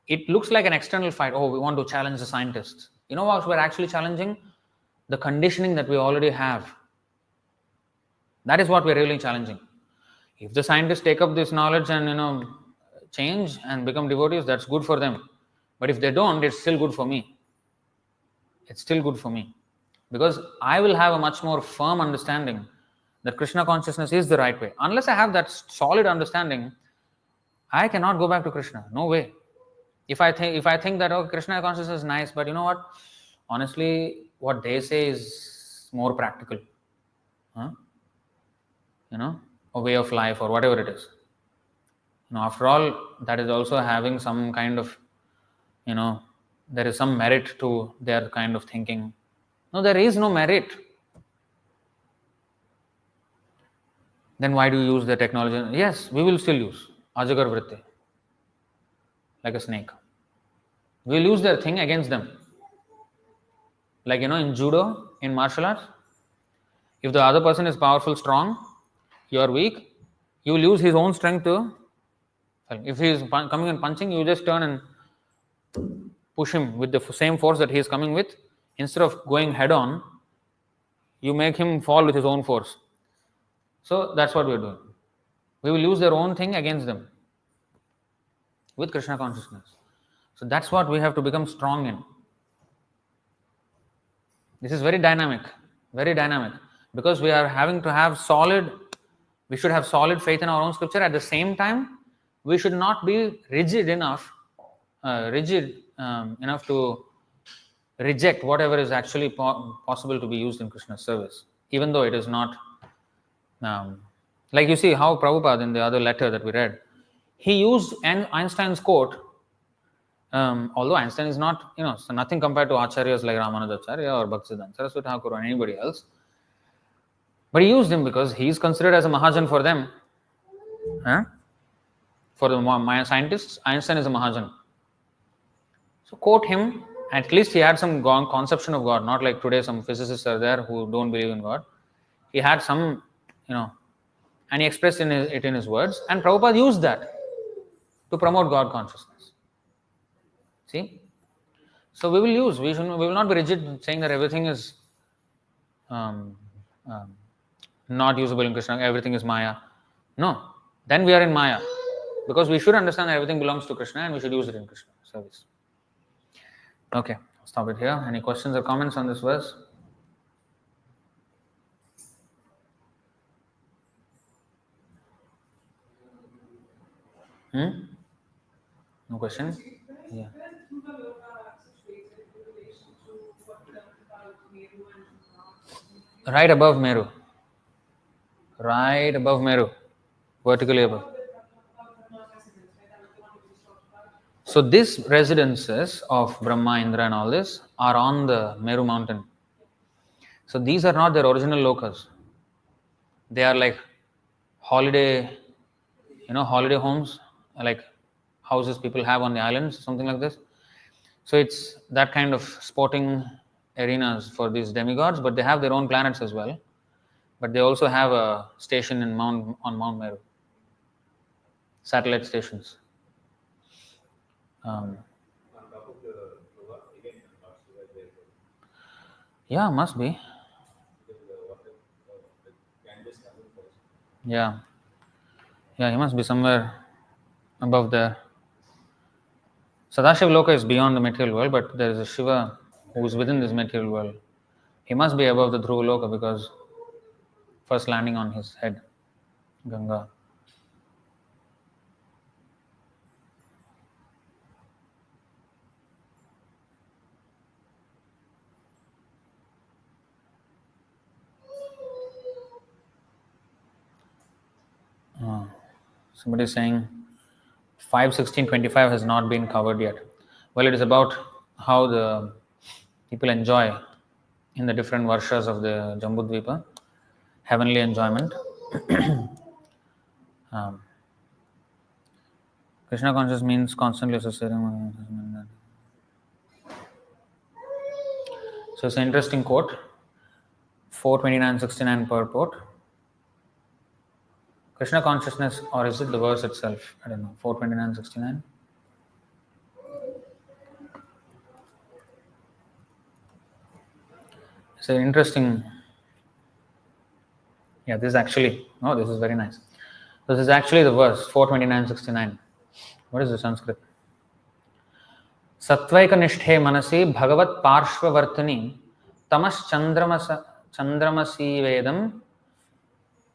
It looks like an external fight. Oh, we want to challenge the scientists. You know what we're actually challenging? The conditioning that we already have. That is what we're really challenging. If the scientists take up this knowledge and change and become devotees, that's good for them. But if they don't, it's still good for me. It's still good for me. Because I will have a much more firm understanding that Krishna consciousness is the right way. Unless I have that solid understanding, I cannot go back to Krishna. No way. If I think that Krishna consciousness is nice, but you know what? Honestly, what they say is more practical. Huh? A way of life or whatever it is. After all, that is also having some kind of, there is some merit to their kind of thinking. No, there is no merit. Then why do you use the technology? Yes, we will still use Ajagar Vritti, like a snake. We will use their thing against them. Like, in judo, in martial arts, if the other person is powerful, strong, you are weak, you will use his own strength to. If he is coming and punching, you just turn and push him with the same force that he is coming with. Instead of going head on, you make him fall with his own force. So that's what we are doing. We will use their own thing against them with Krishna consciousness. So that's what we have to become strong in. This is very dynamic, because we are having to have we should have solid faith in our own scripture. At the same time, we should not be rigid enough to reject whatever is actually possible to be used in Krishna's service, even though it is not. Like you see how Prabhupada in the other letter that we read, he used Einstein's quote, although Einstein is not, so nothing compared to acharyas like Ramanujacharya or Bhaktisiddhanta Saraswati Thakur or anybody else. But he used him because he is considered as a Mahajan for them. For the scientists, Einstein is a Mahajan. So quote him. At least he had some conception of God, not like today some physicists are there who don't believe in God. He had some, and he expressed it in his words, and Prabhupada used that to promote God consciousness. See? So we will not be rigid saying that everything is not usable in Krishna, everything is Maya. No, then we are in Maya. Because we should understand that everything belongs to Krishna and we should use it in Krishna service. Okay, I'll stop it here. Any questions or comments on this verse? No question? Yeah. Right above Meru. Right above Meru. Vertically above. So these residences of Brahma, Indra and all this are on the Meru mountain. So these are not their original lokas. They are like holiday homes, like houses people have on the islands, something like this. So it's that kind of sporting arenas for these demigods, but they have their own planets as well. But they also have a station on Mount Meru. Satellite stations. Yeah, must be. Yeah, he must be somewhere above there. Sadashiva Loka is beyond the material world, but there is a Shiva who is within this material world. He must be above the Dhruva Loka because first landing on his head, Gaṅgā. Somebody is saying 5:16:25 has not been covered yet. Well, it is about how the people enjoy in the different varshas of the Jambudvipa, heavenly enjoyment. Krishna conscious means constantly associating. So it's an interesting quote. 42969 purport. Krishna consciousness, or is it the verse itself? I don't know. 42969. It's an interesting. Yeah, this is actually. Oh, this is very nice. This is actually the verse 42969. What is the Sanskrit? Sattvaikanishthe manasi bhagavat parshvavartini tamas chandramasi vedam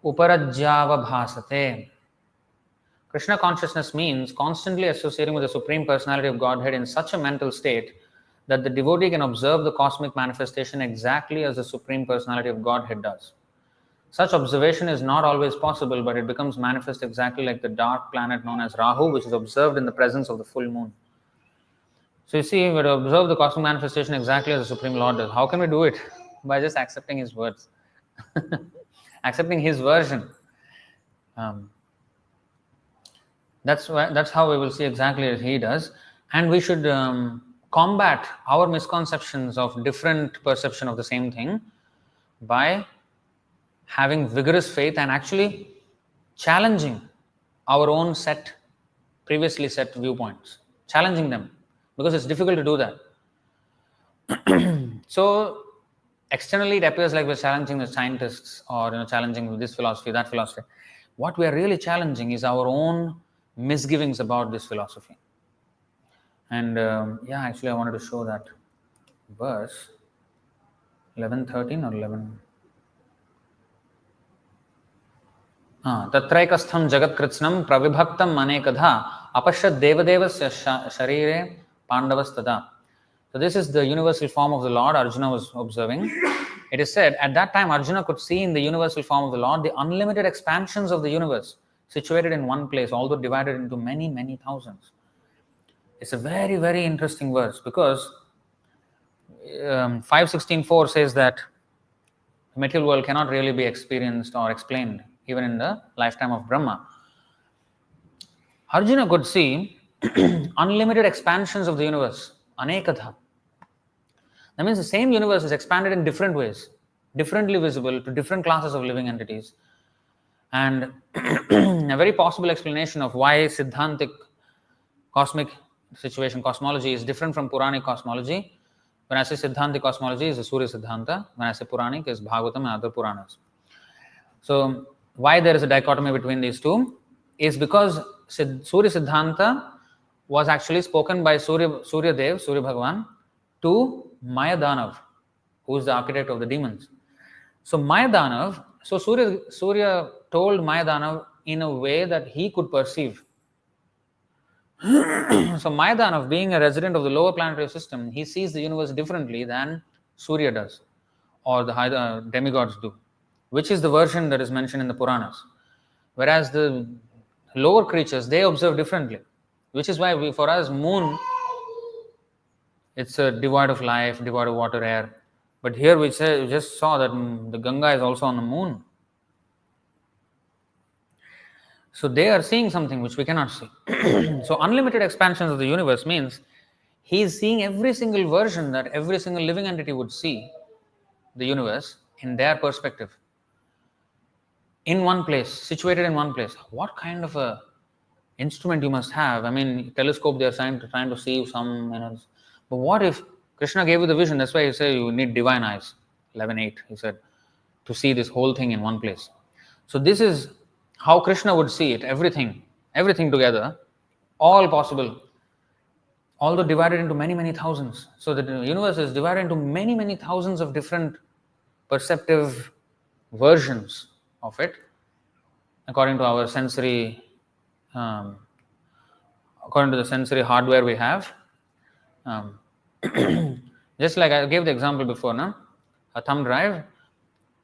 uparajjava bhasate. Krishna consciousness means constantly associating with the Supreme Personality of Godhead in such a mental state that the devotee can observe the cosmic manifestation exactly as the Supreme Personality of Godhead does. Such observation is not always possible, but it becomes manifest exactly like the dark planet known as Rahu, which is observed in the presence of the full moon. So you see, we observe the cosmic manifestation exactly as the Supreme Lord does. How can we do it? By just accepting His words, accepting His version. That's how we will see exactly as He does, and we should combat our misconceptions of different perception of the same thing by having vigorous faith and actually challenging our own previously set viewpoints, challenging them, because it's difficult to do that. So externally it appears like we're challenging the scientists or challenging this philosophy, that philosophy. What we are really challenging is our own misgivings about this philosophy. And actually I wanted to show that verse 11:13 or 11. तत्रैकस्थं जगत्कृत्स्नं प्रविभक्तम् अनेकधा अपश्यत् देवदेवस्य शरीरे पाण्डवस्तदा. So this is the universal form of the Lord Arjuna was observing. It is said at that time Arjuna could see in the universal form of the Lord the unlimited expansions of the universe situated in one place, although divided into many, many thousands. It's a very, very interesting verse because 5:16.4 says that the material world cannot really be experienced or explained even in the lifetime of Brahma. Arjuna could see unlimited expansions of the universe, anekatha. That means the same universe is expanded in different ways, differently visible to different classes of living entities. And a very possible explanation of why Siddhantic cosmic situation, cosmology, is different from Puranic cosmology. When I say Siddhantic cosmology, is the Surya Siddhanta. When I say Puranic, is Bhagavatam and other Puranas. So why there is a dichotomy between these two is because Surya Siddhanta was actually spoken by Surya Dev, Surya Bhagavan, to Maya Danav, who is the architect of the demons. So Maya Danav, so Surya told Maya Danav in a way that he could perceive. So Maya Danav, being a resident of the lower planetary system, he sees the universe differently than Surya does, or the demigods do, which is the version that is mentioned in the Puranas. Whereas the lower creatures, they observe differently, which is why for us, moon, it's a devoid of life, devoid of water, air. But here we just saw that the Gaṅgā is also on the moon. So they are seeing something which we cannot see. So unlimited expansions of the universe means he is seeing every single version that every single living entity would see the universe in their perspective. In one place, situated in one place. What kind of a instrument you must have? I mean, telescope, they are trying to see some, but what if Krishna gave you the vision? That's why he said you need divine eyes. 11:8, he said, to see this whole thing in one place. So this is how Krishna would see it, everything together, all possible, although divided into many, many thousands. So the universe is divided into many, many thousands of different perceptive versions of it, according to our sensory, according to the sensory hardware we have. Just like I gave the example before, a thumb drive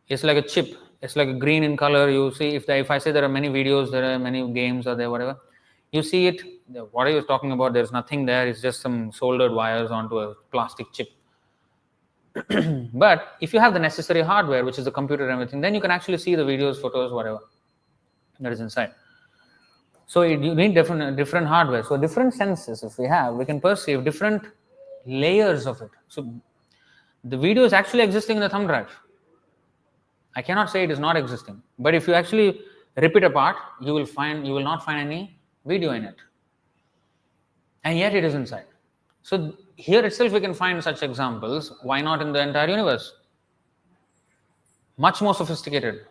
is like a chip. It's like a green in color. You see, if I say there are many videos, there are many games, or there whatever, you see it. What are you talking about? There's nothing there. It's just some soldered wires onto a plastic chip. But if you have the necessary hardware, which is the computer and everything, then you can actually see the videos, photos, whatever that is inside. So you need different hardware. So different senses, if we have, we can perceive different layers of it. So the video is actually existing in the thumb drive. I cannot say it is not existing, but if you actually rip it apart, you will not find any video in it, and yet it is inside. So here itself we can find such examples. Why not in the entire universe? Much more sophisticated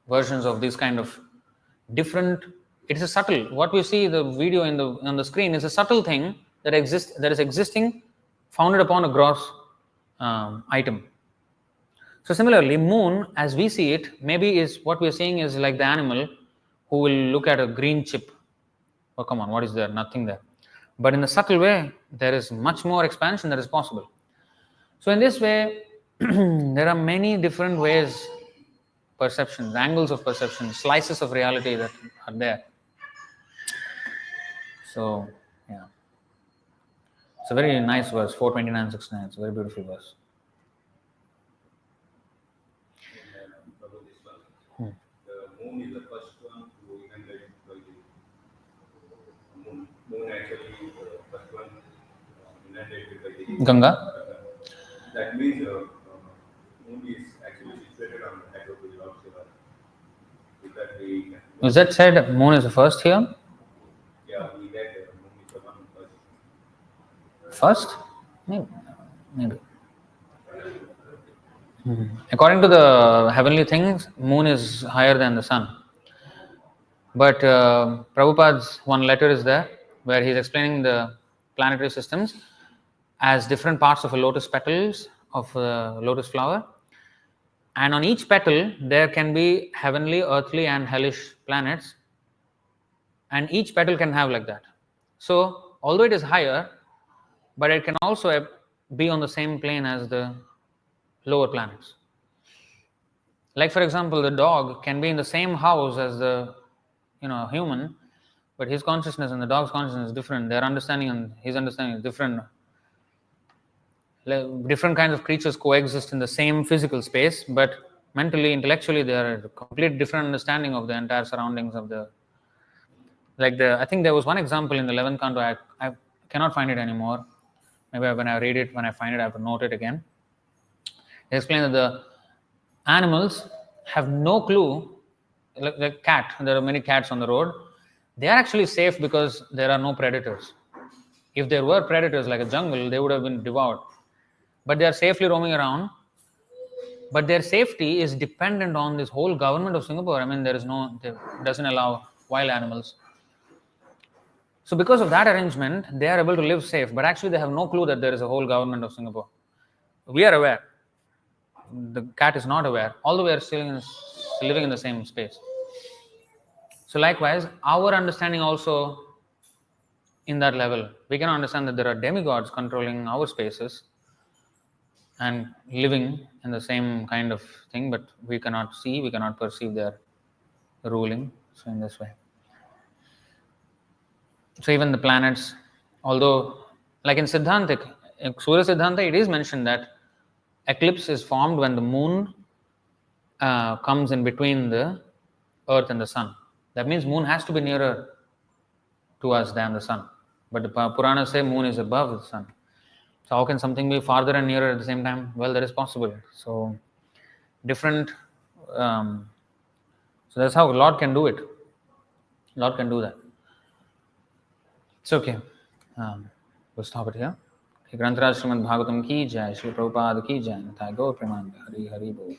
versions of these kind of different. It is a subtle. What we see the video on the screen is a subtle thing that is existing, founded upon a gross item. So similarly, moon as we see it, maybe is what we are seeing is like the animal who will look at a green chip. Oh, come on, what is there? Nothing there. But in a subtle way, there is much more expansion that is possible. So in this way, there are many different ways, perceptions, angles of perception, slices of reality that are there. So, yeah. It's a very nice verse, 429:69. It's a very beautiful verse. The moon is the first one to inundate by the moon. Moon actually the first one inundated by the Gaṅgā. That means moon is actually situated on the head of the Lord Shiva. Because Was that said moon is the first here? yeah, we get moon is the one first. First? Maybe. According to the heavenly things, moon is higher than the sun. But Prabhupada's one letter is there where he's explaining the planetary systems as different parts of a lotus petals of a lotus flower. And on each petal, there can be heavenly, earthly, and hellish planets. And each petal can have like that. So, although it is higher, but it can also be on the same plane as the lower planets. Like, for example, the dog can be in the same house as the human, but his consciousness and the dog's consciousness is different. Their understanding and his understanding is different. Different kinds of creatures coexist in the same physical space, but mentally, intellectually, they are a complete different understanding of the entire surroundings of the. I think there was one example in the 11th canto. I cannot find it anymore. Maybe when I read it, when I find it, I have to note it again. They explain that the animals have no clue. Like cat, there are many cats on the road. They are actually safe because there are no predators. If there were predators like a jungle, they would have been devoured. But they are safely roaming around. But their safety is dependent on this whole government of Singapore. I mean, it doesn't allow wild animals. So because of that arrangement, they are able to live safe. But actually, they have no clue that there is a whole government of Singapore. We are aware. The cat is not aware, although we are still living in the same space. So likewise, our understanding also in that level, we can understand that there are demigods controlling our spaces and living in the same kind of thing, but we cannot see, we cannot perceive their ruling. So in this way. So even the planets, although like in Siddhantic, in Surya Siddhanta, it is mentioned that eclipse is formed when the moon comes in between the earth and the sun. That means moon has to be nearer to us than the sun. But the Puranas say moon is above the sun. So how can something be farther and nearer at the same time? Well, that is possible. So different. So that's how Lord can do it. Lord can do that. It's okay. We'll stop it here. Grantaraj Srimad Bhagavatam ki jai, Shri Prabhupada ki jai, Thai Gaur Premanand, Hari Hari Bol.